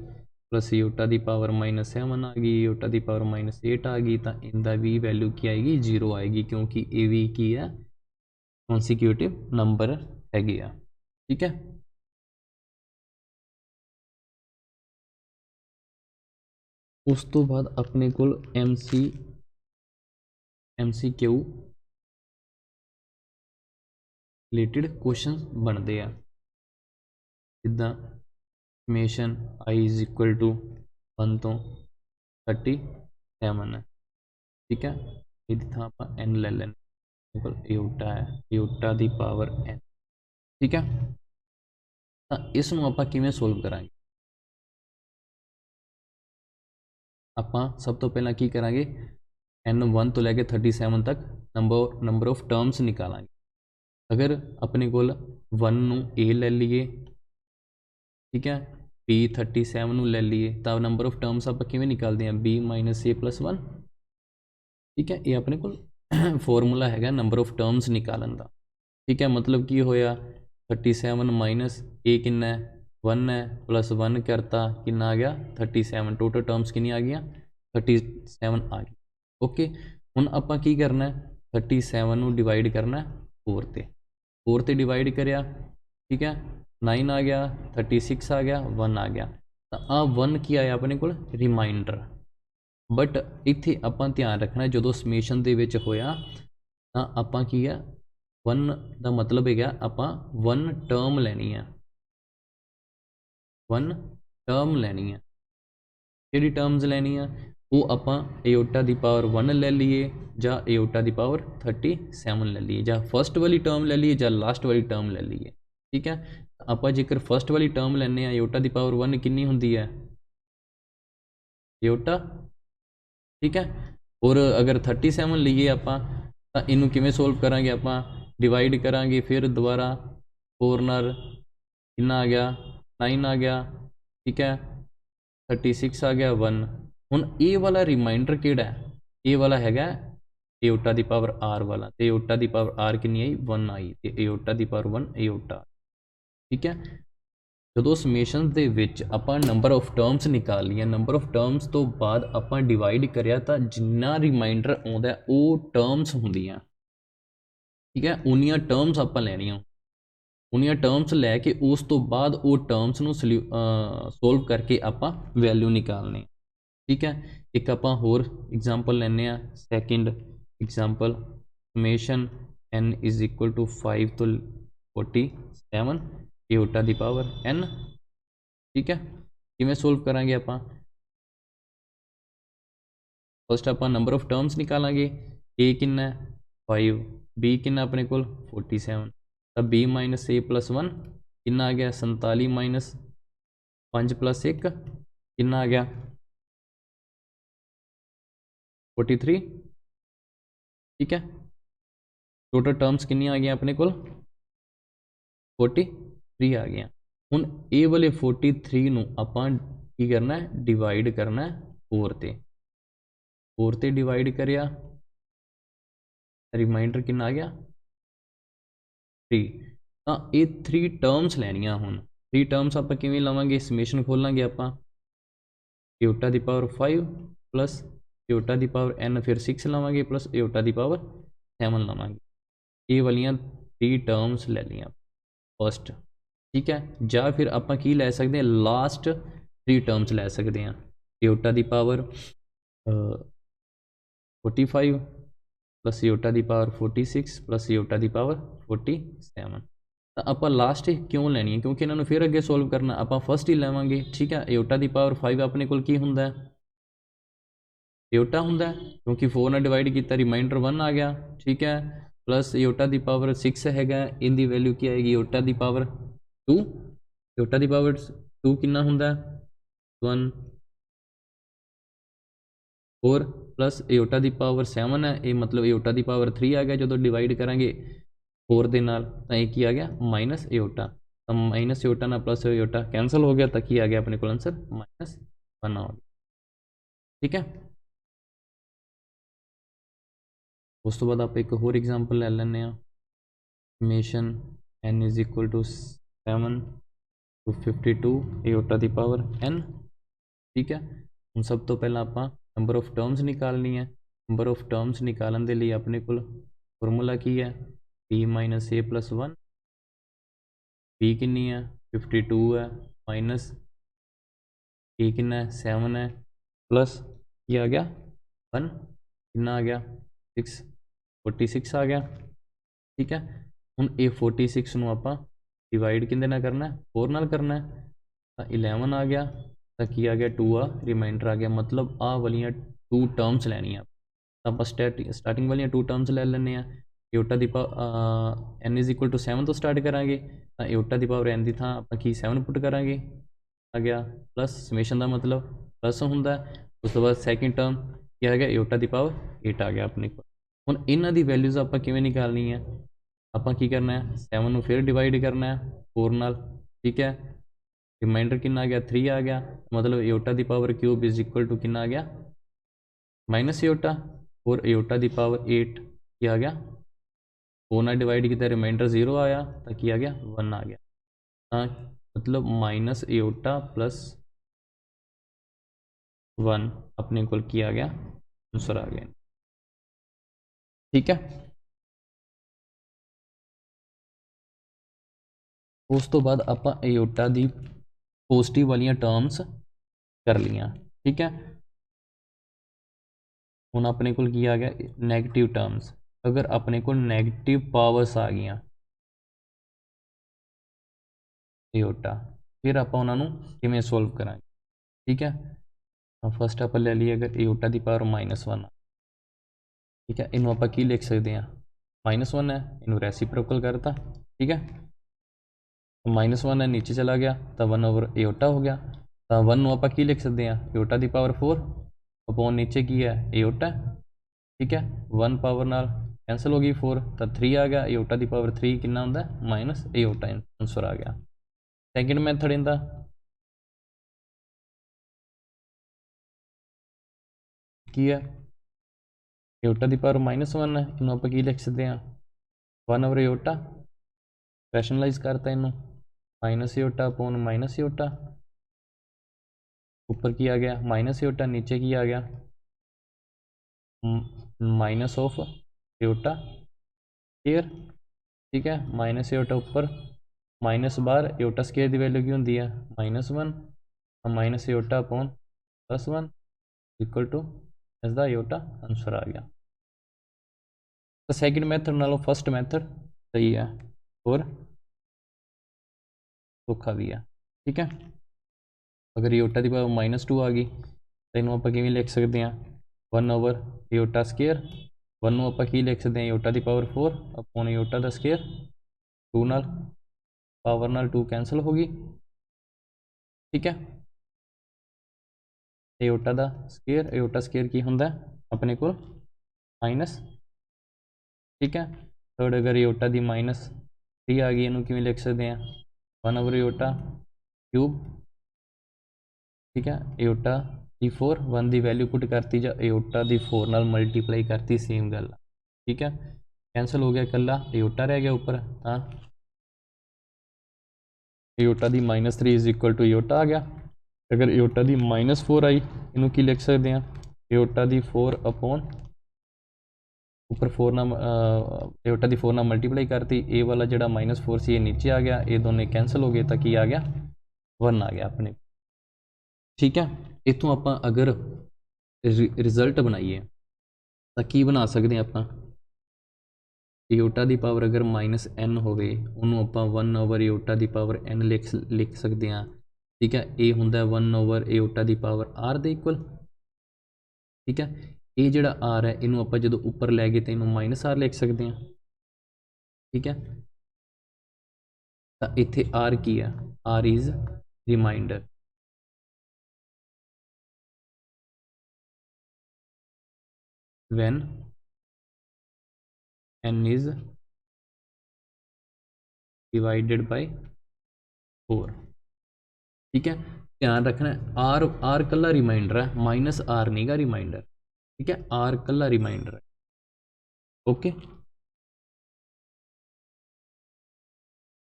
प्लस एओटा की पावर -7 आ गई, एओटा की पावर -8 आ गई, तो इनका भी वैल्यू की आएगी 0 आएगी, क्योंकि ये भी की है कॉन्सिक्यूटिव नंबर हैगे आ। ठीक है, उस तो बाद अपने को MCQ रिलेटिड क्वेश्चन बनते हैं, जिदा summation i is equal to 1 तो 37 है। ठीक है, ये था आप n ले लें एओटा है, एओटा की पावर n। ठीक है, तो इसनों आप किवें सोल्व करांगे? आप सब तो पहला की करांगे n1 तो लैके 37 तक नंबर ऑफ टर्म्स निकालांगे। अगर अपने को 1 नू a ले लीए, ठीक है, b 37 नू ले लीए, तो नंबर ऑफ टर्म्स आप किवें निकालते हैं b - a+1। ठीक है, ये अपने को फॉर्मूला है नंबर ऑफ टर्म्स निकालन का। ठीक है, मतलब की होया 37 माइनस ए किन्ना है 1 है प्लस 1 करता किन्ना आ गया 37, टोटल टर्म्स किन्नी आ गई 37 आ गई। ओके, हुण आपां की करना है 37 नूं डिवाइड करना है 4 ते डिवाइड करिया, ठीक है 9 आ गया 36 आ गया 1 आ गया, तो आ 1 की आया अपने कोल रिमाइंडर। बट इत्थे आपां ध्यान रखना जदों समेशन दे विच होया तां आपां की है 1 का मतलब है आपां 1 टर्म लैनी है, 1 टर्म लैनी है। किहड़ी टर्म्स लैनी है वो आपां एओटा दी पावर 1 ले लीए जां एओटा दी पावर 37 ले लीए, जां फस्ट वाली टर्म ले लीए जां लास्ट वाली टर्म ले लीए। ठीक है, आपां जेकर फस्ट वाली टर्म लैने आ एओटा दी पावर 1 कितनी हुंदी है एओटा, ठीक है। और अगर 37 लीए आपां तां इनू किवें सोल्व करांगे आपां डिवाइड करांगे, फिर दोबारा 4 नाल कितना आ गया 9 आ गया, ठीक है 36 आ गया 1। हुण ए वाला रिमाइंडर किहड़ा है, ए वाला हैगा एओटा दी पावर आर वाला, ते एओटा दी पावर आर कितनी आई 1 आई, ते एओटा दी पावर 1 एओटा, ठीक है। ਜਦੋਂ ਸਮੇਸ਼ਨ ਦੇ ਵਿੱਚ ਆਪਾਂ ਨੰਬਰ ਆਫ ਟਰਮਸ ਨਿਕਾਲ ਲਈਆਂ, ਨੰਬਰ ਆਫ ਟਰਮਸ ਤੋਂ ਬਾਅਦ ਆਪਾਂ ਡਿਵਾਈਡ ਕਰਿਆ ਤਾਂ ਜਿੰਨਾ ਰਿਮਾਈਂਡਰ ਆਉਂਦਾ ਉਹ ਟਰਮਸ ਹੁੰਦੀਆਂ, ਠੀਕ ਹੈ। ਉਨੀਆਂ ਟਰਮਸ ਆਪਾਂ ਲੈਣੀਆਂ, उन्नियां टर्म्स लैके उस तो बाद वो टर्म्स नूं सोल्व करके आपां वैल्यू निकालने, ठीक है। एक आपां होर एग्जाम्पल लैने आ, second example summation n is equal to 5 तो 47 एओटा दी पावर n, ठीक है। किवें सोल्व करांगे आपां, फस्ट आपां नंबर ऑफ टर्म्स निकालांगे, a कितना 5, b कितना अपने कोल 47, तब b माइनस ए प्लस 1 कितना आ गया 47 माइनस 5 प्लस 1 कितना आ गया 43, ठीक है। टोटल टर्म्स कितनी आ गई अपने कोल 43 आ गई। हुण ए वाले 43 नूं आपां की करना है डिवाइड करना है 4 ते डिवाइड करिया, रिमाइंडर कितना आ गया 3। ਤਾਂ ਇਹ 3 ਟਰਮਸ ਲੈਣੀਆਂ ਹੁਣ 3 ਟਰਮਸ ਆਪਾਂ ਕਿਵੇਂ ਲਵਾਂਗੇ, ਸਮੇਸ਼ਨ ਖੋਲਾਂਗੇ ਆਪਾਂ एओटा ਦੀ ਪਾਵਰ 5 प्लस एओटा ਦੀ ਪਾਵਰ n, फिर 6 ਲਵਾਂਗੇ प्लस एओटा ਦੀ ਪਾਵਰ 7 ਲਵਾਂਗੇ। ਇਹ ਵਾਲੀਆਂ 3 ਟਰਮਸ ਲੈ ਲਈਆਂ फस्ट, ठीक है। ਜਾਂ फिर ਆਪਾਂ ਕੀ ਲੈ ਸਕਦੇ ਹਾਂ लास्ट 3 ਟਰਮਸ ਲੈ ਸਕਦੇ ਹਾਂ, एओटा ਦੀ ਪਾਵਰ 45 प्लस एओटा ਦੀ पावर 46 प्लस एओटा ਦੀ पावर 47। ਤਾਂ ਆਪਾਂ ਲਾਸਟ ਕਿਉਂ ਲੈਣੀ ਹੈ, ਕਿਉਂਕਿ ਇਹਨਾਂ ਨੂੰ ਫਿਰ ਅੱਗੇ ਸੋਲਵ ਕਰਨਾ, ਆਪਾਂ ਫਸਟ ਹੀ ਲੈਵਾਂਗੇ, ਠੀਕ ਹੈ। एओटा ਦੀ ਪਾਵਰ 5 ਆਪਣੇ ਕੋਲ ਕੀ ਹੁੰਦਾ एओटा ਹੁੰਦਾ, ਕਿਉਂਕਿ 4 ਨਾਲ ਡਿਵਾਈਡ ਕੀਤਾ ਰਿਮਾਈਂਡਰ 1 ਆ ਗਿਆ, ਠੀਕ ਹੈ। प्लस एओटा ਦੀ ਪਾਵਰ 6 ਹੈਗਾ, ਇਹਦੀ ਵੈਲਿਊ ਕੀ ਆਏਗੀ एओटा ਦੀ ਪਾਵਰ 2, एओटा ਦੀ ਪਾਵਰ 2 ਕਿੰਨਾ ਹੁੰਦਾ 1 4 प्लस एओटा ਦੀ ਪਾਵਰ 7 है, ये मतलब एओटा ਦੀ ਪਾਵਰ 3 आ गया। जो डिवाइड करांगे 4 ਦੇ ਨਾਲ ਤਾਂ ਇਹ ਕੀ ਆ ਗਿਆ माइनस एओटा, तो माइनस एओटा ना प्लस एओटा कैंसल हो गया, तो की आ गया अपने को आंसर -1 आ गया, ठीक है। उस तो बाद आप एक होर एग्जाम्पल ले लें, summation n is equal to 7 to 52 iota ਦੀ पावर n, ठीक है। हम सब तो पहला आप नंबर ऑफ टर्म्स निकालनी है, नंबर ऑफ टर्म्स निकालने के लिए अपने को फॉर्मूला की है b माइनस ए प्लस 1, b किन्नी है 52 है माइनस ए किन्ना है 7 है प्लस ये आ गया 1 किन्ना आ गया 6 46 आ गया, ठीक है। हुण ये 46 नूं आपां डिवाइड किंदे नाल करना है 4 नाल करना है, तो 11 आ गया, तो की आ गया 2 आ रिमाइंडर आ गया, मतलब आ वालियां 2 टर्म्स लैनियां। आप स्टार्टिंग वाली 2 टर्म्स ले लेने हैं, एओटा दी power n is equal to 7 तो स्टार्ट करांगे, तो एओटा दी पावर n दी थां आपां की 7 पुट करांगे, आ गया प्लस समेशन का मतलब प्लस हुंदा है। उस तो बाद सैकेंड टर्म क्या है एओटा दी पावर 8 आ गया अपने को। हुण इन्हां दी वैल्यूज़ आपां किवें निकालनी है, आपां की करना है 7 नूं फिर डिवाइड करना है 4 नाल, ठीक है। रिमाइंडर कितना आ गया 3 आ गया, मतलब एओटा दी power cube is equal to कितना आ गया माइनस एओटा, और एओटा दी पावर 8 क्या आ गया फोर नाल डिवाइड किया रिमाइंडर 0 आया तो की आ गया 1 आ गया। मतलब माइनस एओटा प्लस 1 अपने को की आ गया आंसर आ गया। ठीक है, उस तो बाद आप एओटा दी पॉजिटिव वाली टर्म्स कर लिया। ठीक है, हुण अपने को की आ गया नैगेटिव टर्म्स। अगर अपने को नैगेटिव पावर्स आ गई एओटा, फिर आप उन्होंने किवें सोल्व करांगे। ठीक है, फस्ट आप ले लीए अगर एओटा की पावर -1, ठीक है, इनू आप की लिख सकते हैं -1 है, इनू रेसिप्रोकल करता। ठीक है, -1 है नीचे चला गया तो 1 ओवर एओटा हो गया, तो 1 आप की लिख सकते हैं एओटा की पावर 4 अपॉन नीचे की है एओटा। ठीक है, 1 पावर नाल कैंसल हो गई 4 तो 3 आ गया, एओटा की पावर 3 कितना होंगे माइनस एओटा, आंसर आ गया। सैकेंड मैथड इनका की है एओटा की पावर -1 है, इनू आप की लिख सकते हैं 1 ओवर एओटा, रैशनलाइज करता इनू minus iota upon minus iota, ऊपर की आ गया माइनस एओटा, नीचे की आ गया माइनस ऑफ एओटा स्केयर। ठीक है, माइनस एओटा ऊपर माइनस बार एओटा स्केयर की वैल्यू की होंगी है -1, minus iota upon +1 equal to इसका एओटा आंसर आ गया। तो सैकेंड मैथड नालों फर्स्ट मैथड सही है और सौखा भी है। ठीक है, अगर एओटा की पावर -2 आ गई तो इनू आप किवें लिख सकते हैं 1 ओवर एओटा स्केयर, 1 आप की लिख सकते हैं एओटा की पावर 4 अपॉन एओटा का स्केयर, 2 नाल पावर नाल 2 कैंसल हो गई। ठीक है, एओटा का स्केयर, एओटा स्केयर की होंगे अपने को माइनस। ठीक है, थर्ड अगर एओटा की -3 आ गई, इनू किवें लिख सकते हैं 1 ओवर एओटा क्यूब। ठीक है, एओटा की 4 1 की वैल्यू पुट करती जा एओटा की 4 नाल मल्टीप्लाई करती, सेम गल। ठीक है, कैंसल हो गया, कला एओटा रह गया ऊपर, हाँ एओटा की -3 इज इक्वल टू एओटा आ गया। अगर एओटा की -4 आई, इनू की लिख सकते हैं एओटा की 4 अपॉन ऊपर 4 ना एओटा की 4 ना मल्टीप्लाई करती, ए वाला जो -4 से ये नीचे आ गया, ये दोनों कैंसल हो गए तो की आ गया 1 आ गया अपने। ठीक है, इतों आप अगर रिजल्ट बनाइए तो की बना सकते हैं आप एओटा की पावर अगर -n होवे उन्होंने आप 1 ओवर एओटा की पावर n लिख सकते हैं। ठीक है, ये होंगे 1 ओवर एओटा की पावर r के इक्वल। ठीक है, ये जोड़ा r है इनू आप जो उपर लै गए तो इनू -r लिख सकते हैं। ठीक है, तो इत्थे r की है, r is remainder. When n is divided by 4। ठीक है, ध्यान रखना आर कला रिमाइंडर है, -r नहीं गा रिमाइंडर। ठीक है, आर कला रिमाइंडर है। ओके,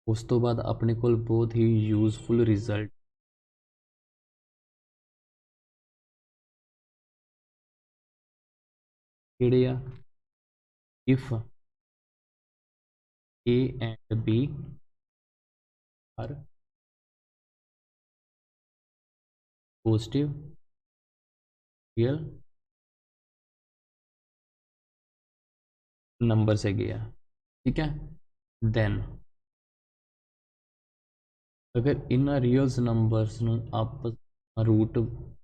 उस तो बाद अपने को बहुत ही यूजफुल रिजल्ट किहड़े आ, if a and b are positive real number से गया। ठीक है, देन अगर इन रियल्स नंबर्स नू आपस रूट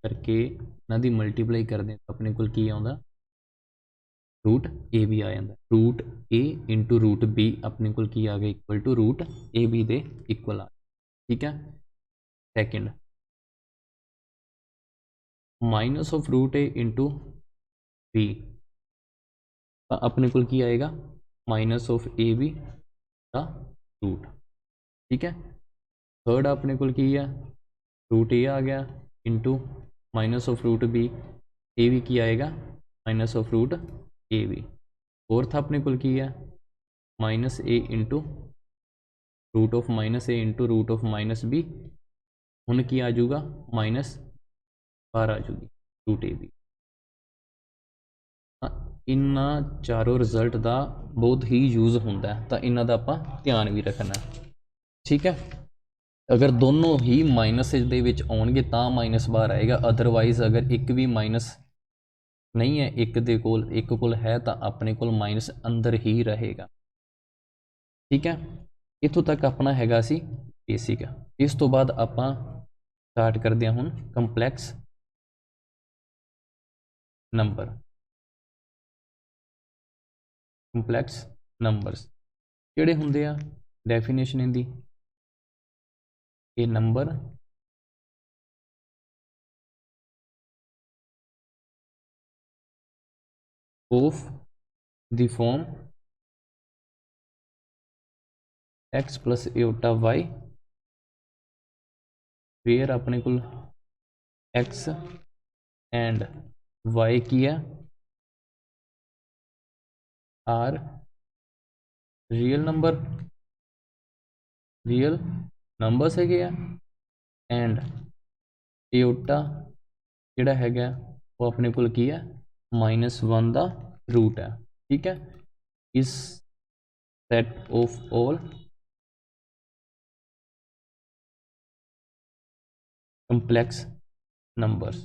करके इन्हां दी मल्टीप्लाई कर दें तो अपने को की आउंदा रूट ए बी आ जाता। Root a into root b अपने को की आ गया equal to root a b दे इक्वल आ। ठीक है, second minus of root a into b अपने को की आएगा माइनस ऑफ ए बी का रूट। ठीक है, थर्ड अपने को की है रूट ए आ गया into minus of root b, a b की आएगा minus of root a b. Fourth अपने को की है minus a into root of minus a into root of minus b, हुण की आ जाऊगा माइनस बार आ जाऊगी रूट ए बी। इन्हां चारों रिजल्ट का बहुत ही यूज़ होंदा है, तो इन्हां दा आपां ध्यान भी रखना, ठीक है। अगर दोनों ही माइनस दे विच आउणगे तां माइनस बार आएगा, अदरवाइज अगर एक भी माइनस नहीं है, एक कोल है तो अपने कोल माइनस अंदर ही रहेगा, ठीक है। इत्थों तक अपना हैगा सी बेसिक। इस तो बाद आपां स्टार्ट करते हैं हुण कंपलैक्स नंबर। कंपलैक्स नंबरस किहड़े हुंदे आ, डेफिनेशन इहदी a number of the form x plus iota y, where अपने कोल x एंड y की है आर रियल नंबर्स है एंड एटा जिहड़ा हैगा वो अपने कोल की है -1 का रूट है, ठीक है। इस set of all complex numbers,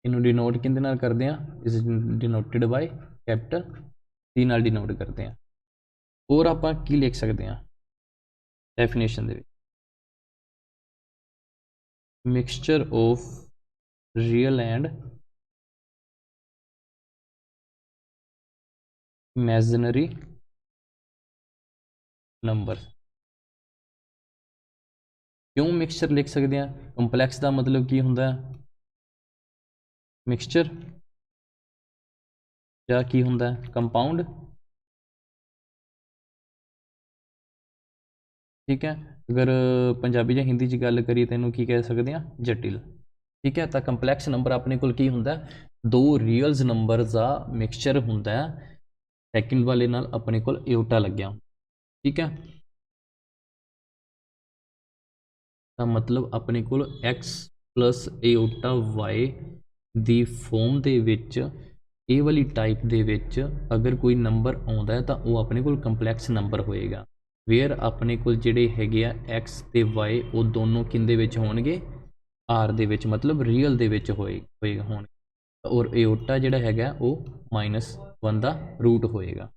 इनू डिनोट किहदे नाल करते हैं, is denoted by capital C नाल डिनोट करते हैं। और आप की लिख सकते हैं definition they mixture of real and imaginary number. क्यों मिक्सचर लिख सकते हैं, कंपलैक्स का मतलब की होंदा है, मिक्सचर या की होंदा है कंपाउंड, ठीक है। अगर पंजाबी या हिंदी गल करिए तो इनू की कह सकते हैं जटिल, ठीक है। तो कंपलैक्स नंबर अपने कोल की होंदा है, दो रियल्स नंबर का मिक्सचर होंदा है, सैकेंड वाले नाल अपने कोल एटा लग्या, ठीक है। तो मतलब अपने कोल x plus iota y the form दे विच ए वाली टाइप दे विच अगर कोई नंबर आउंदा है तो वह अपने कोल कंपलैक्स नंबर होएगा, वेयर अपने कोल जिहड़े हैगे आ x ते y वो दोनों किंदे विच होणगे आर दे विच, मतलब रियल दे विच होएगा होणगे, और एटा जिहड़ा हैगा वो -1 का रूट होएगा,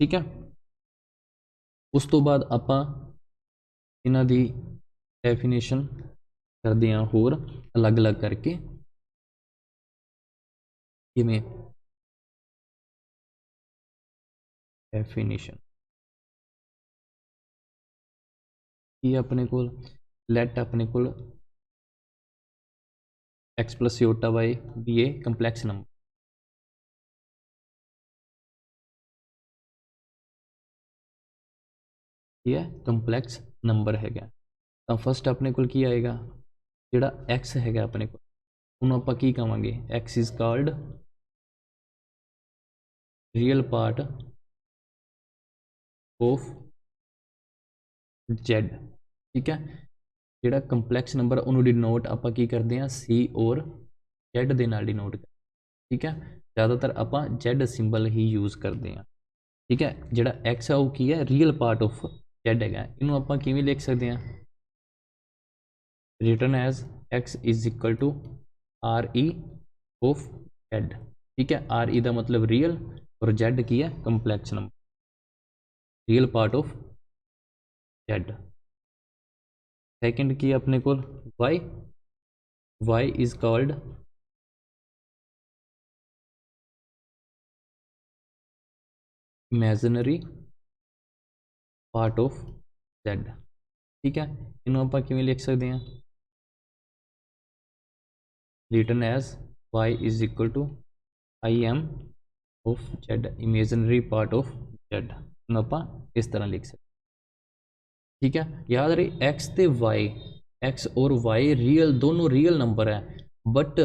ठीक है। उस तो बाद आपां इन्हां दी डेफिनेशन करते हैं होर अलग अलग करके, किवें डेफिनेशन की अपने कोल लैट अपने कोल x plus iota y B ए कंपलैक्स नंबर, ये कंपलैक्स नंबर हैगा। तो फस्ट अपने कोल की आएगा जिहड़ा x हैगा अपने कोल, उन्होंने आपां की कहांगे, x is called real part of z, ठीक है। जिहड़ा कंपलैक्स नंबर उन्होंने डिनोट आपां की करते हैं c और z दे नाल डिनोट, ठीक है। ज़्यादातर आपां z सिंबल ही यूज़ करते हैं, ठीक है। जिहड़ा x है वो की है रियल पार्ट ऑफ z हैगा, इनू आपां किवें लिख सकते हैं, written as x is equal to R E of z, ठीक है। आर ई का मतलब रियल और z की है complex number, real part of z। Second की अपने को y is called imaginary part of z, ठीक है। इनू आप किवें लिख सकते हैं, written as y is equal to I M of z, imaginary part of z, इनू आप इस तरह लिख सकते, ठीक है। याद रहे x ते y, x और y रियल दोनों रियल नंबर है, बट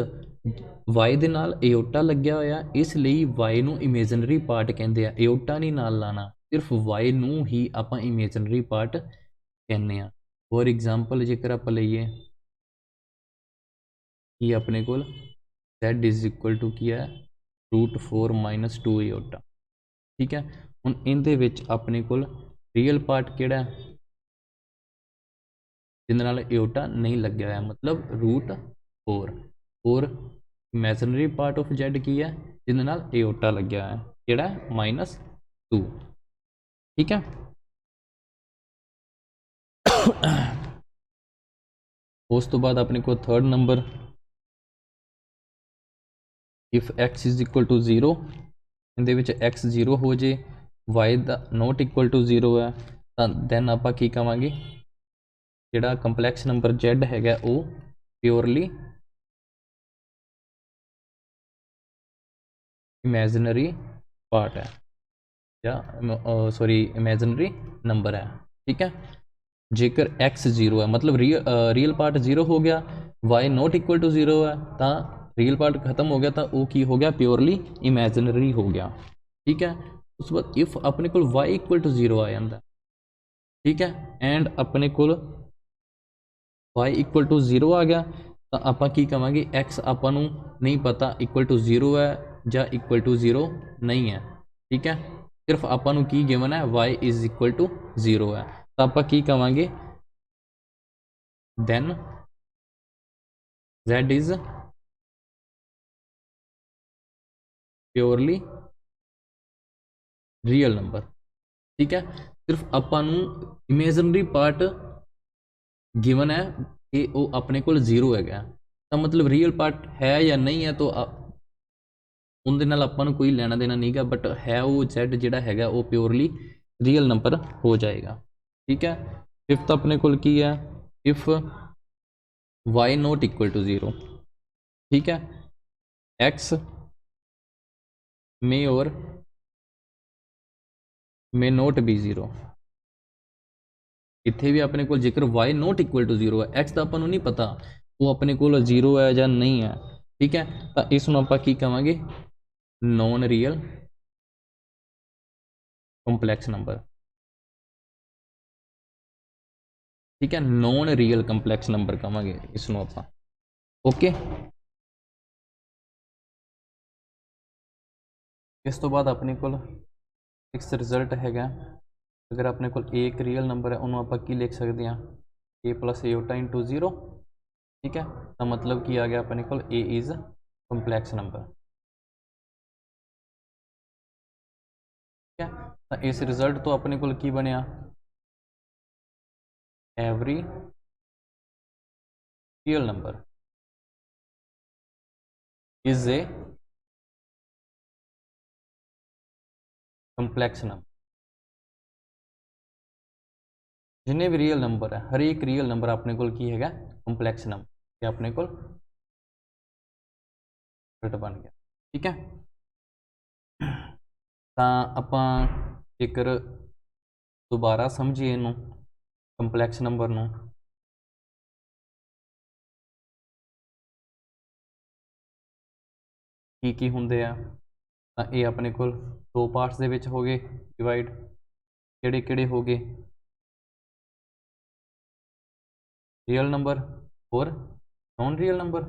y ਦੇ ਨਾਲ ਏਓਟਾ ਲੱਗਿਆ ਹੋਇਆ, ਇਸ ਲਈ y ਨੂੰ ਇਮੇਜਨਰੀ ਪਾਰਟ ਕਹਿੰਦੇ ਆ, ਏਓਟਾ ਨਹੀਂ ਨਾਲ ਲਾਣਾ, ਸਿਰਫ y ਨੂੰ ਹੀ ਆਪਾਂ ਇਮੇਜਨਰੀ ਪਾਰਟ ਕਹਿੰਦੇ ਆ। ਫੋਰ ਐਗਜ਼ਾਮਪਲ ਜੇਕਰ ਆਪਾਂ ਲਈਏ कि अपने को z इज इक्वल टू की है √4 - 2 ਏਓਟਾ। ठीक है, ਹੁਣ ਇਹਦੇ ਵਿੱਚ ਆਪਣੇ ਕੋਲ ਰੀਅਲ ਪਾर्ट ਕਿਹੜਾ ਜਿਹਦੇ ਨਾਲ ਏਓਟਾ नहीं ਲੱਗਿਆ ਹੋਇਆ, मतलब √4 और ਇਮੈਜਨਰੀ पार्ट ऑफ z की है ਜਿਹਦੇ ਨਾਲ ਏਓਟਾ ਲੱਗਿਆ ਹੋਇਆ ਕਿਹੜਾ -2। ठीक है, ਉਸ ਤੋਂ ਬਾਅਦ ਆਪਣੇ ਕੋਲ third number if x is equal to 0, ਇਹਦੇ ਵਿੱਚ x 0 ਹੋ ਜੇ, y ਦਾ नॉट इक्वल टू 0 ਹੈ, ਤਾਂ ਦੈਨ ਆਪਾਂ ਕੀ ਕਵਾਂਗੇ ਜਿਹੜਾ ਕੰਪਲੈਕਸ ਨੰਬਰ z ਹੈਗਾ ਉਹ ਪਿਓਰਲੀ ਇਮੈਜਨਰੀ पार्ट है या सॉरी इमेजनरी नंबर है। ठीक है, जेकर x 0 है मतलब रियल पार्ट 0 हो गया, y नॉट इक्वल टू 0 है, तो रियल पार्ट खत्म हो गया, तो वो की हो गया प्योरली इमेजनरी हो गया। ठीक है, उस बाद इफ अपने को y इक्वल टू 0 आ जाता, ठीक है, एंड अपने को y इक्वल टू 0 आ गया, तो आप की कहेंगे x आपू नहीं पता इक्वल टू 0 है या इक्वल टू 0 नहीं है। ठीक है, सिर्फ आपू की गिवन है y इज इक्वल टू 0 है, तो आप की कहेंगे then z is purely real number. ठीक है, सिर्फ आपू इमेजनरी पार्ट गिवन है कि वो अपने को 0 है, तो मतलब रियल पार्ट है या नहीं है, तो उनके नाल आपां नूं कोई लेना देना नहीं गा, बट है वो z जिहड़ा हैगा वो प्योरली रियल नंबर हो जाएगा। ठीक है, फिफ्थ अपने को की है if y not equal to 0। ठीक है, x मे और मे नॉट बी 0, इत्थे भी अपने को जेकर y नॉट इक्वल टू 0 है, x का आपां नूं नहीं पता वो अपने को 0 है या नहीं है। ठीक है, तो इसनूं आपां की कहांगे नॉन रियल कंपलैक्स नंबर। ठीक है, नॉन रियल कंपलैक्स नंबर कहांगे इसनूं आपां। ओके, इस तो बाद अपने को सिक्स रिजल्ट हैगा, अगर अपने को एक रियल नंबर है उन्होंने आप की लिख सकते हैं a प्लस एओटा इंटू 0। ठीक है, तो मतलब कि आ गया अपने को a इज कंपलैक्स नंबर। ठीक है, तो इस रिजल्ट तो अपने को की बनया every real number is a complex number. जिन्हें भी रियल नंबर है हर एक रियल नंबर अपने को की है कंपलैक्स नंबर, ये अपने को रिजल्ट बन गया। ठीक है, तो आप जेकर दोबारा समझिए इनू कंपलैक्स नंबर नू, की होंगे आ, तो ये अपने को दो पार्ट्स दे विच हो गए डिवाइड, किहड़े किहड़े हो गए रियल नंबर और नॉन रियल नंबर।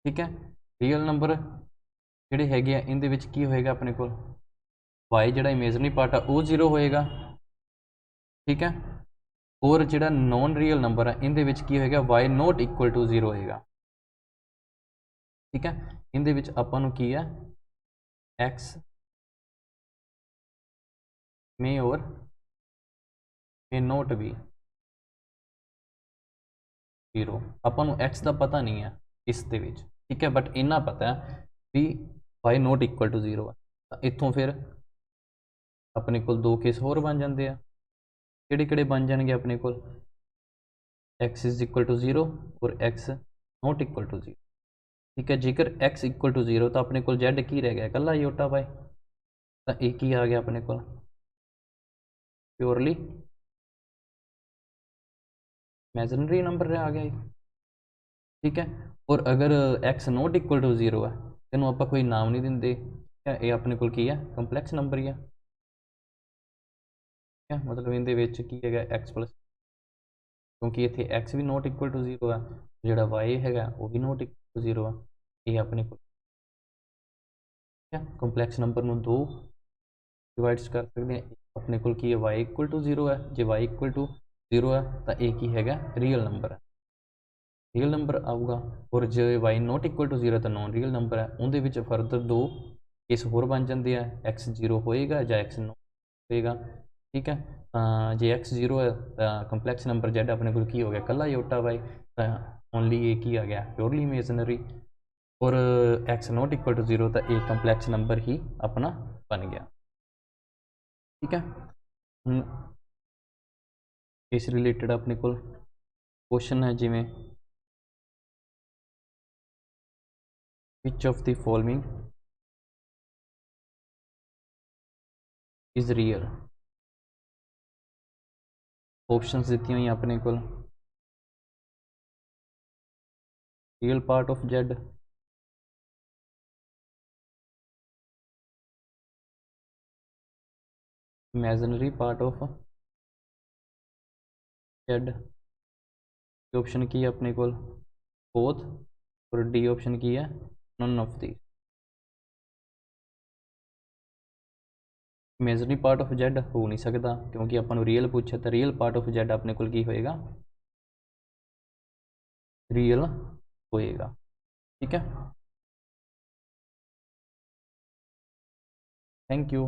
ठीक है, रियल नंबर जिहड़े हैगे आ इहदे विच की होएगा अपने को y जिहड़ा इमेजनरी पार्ट है वो 0 होएगा। ठीक है, और जिहड़ा नॉन रियल नंबर है इहदे विच की होएगा y नॉट इक्वल टू 0 होएगा। ठीक है, इहदे विच आपां नूं की है x मे और मे नॉट बी 0, आपां नूं x का पता नहीं है इस दे विच। ठीक है, बट इन्ना पता है भी y नॉट इक्वल टू 0 है, तो इत्थों फिर अपने को दो केस होर बन जाते हैं, किहड़े किहड़े बन जाएंगे अपने को x इज इक्वल टू 0 और x नॉट इक्वल टू 0। ठीक है, जेकर x इक्वल टू 0 तो अपने को z की रह गया कला योटा y, तो एक ही आ गया अपने को प्योरली इमेजिनरी नंबर आ गया ये, ठीक है। और अगर x नॉट इक्वल टू 0 है तेनों आप कोई नाम नहीं देंगे, ये अपने को की है कंपलैक्स नंबर ही है, ठीक है। मतलब इनके विच की है x प्लस, क्योंकि इतने x भी नॉट इक्वल टू 0 है, जोड़ा y है वो भी नॉट इक्वल टू 0 है, ये अपने को कंपलैक्स नंबर में दो डिवाइड्स कर सकते हैं। अपने को की है y इक्वल टू 0 है, जो y इक्वल टू 0 है तो एक ही है रियल नंबर है, रियल नंबर आऊगा। और जो वाई नॉट इक्वल टू 0 तो नॉन रियल नंबर है, उनके फर्दर दो केस होर बन जाते हैं, एक्स 0 होएगा या एक्स नॉट होएगा, ठीक है। जे एक्स 0 है तो कंपलैक्स नंबर जेड अपने को की हो गया कला योटा वाई, ओनली एक ही आ गया प्योरली इमेजनरी। और एक्स नॉट इक्वल टू 0 तो एक कंपलैक्स नंबर ही अपना बन गया, ठीक है। इस रिलेटेड अपने को क्वेश्चन है जिमें which of the following is real, option दी हुई अपने को, real part of z, imaginary part of z, option की है अपने को बोथ, और डी ऑप्शन की है none of the. Imaginary part of Z हो नहीं सकता क्योंकि अपन रियल पूछा, तो रियल पार्ट ऑफ जेड अपने को की होएगा रियल होएगा, ठीक है। Thank you.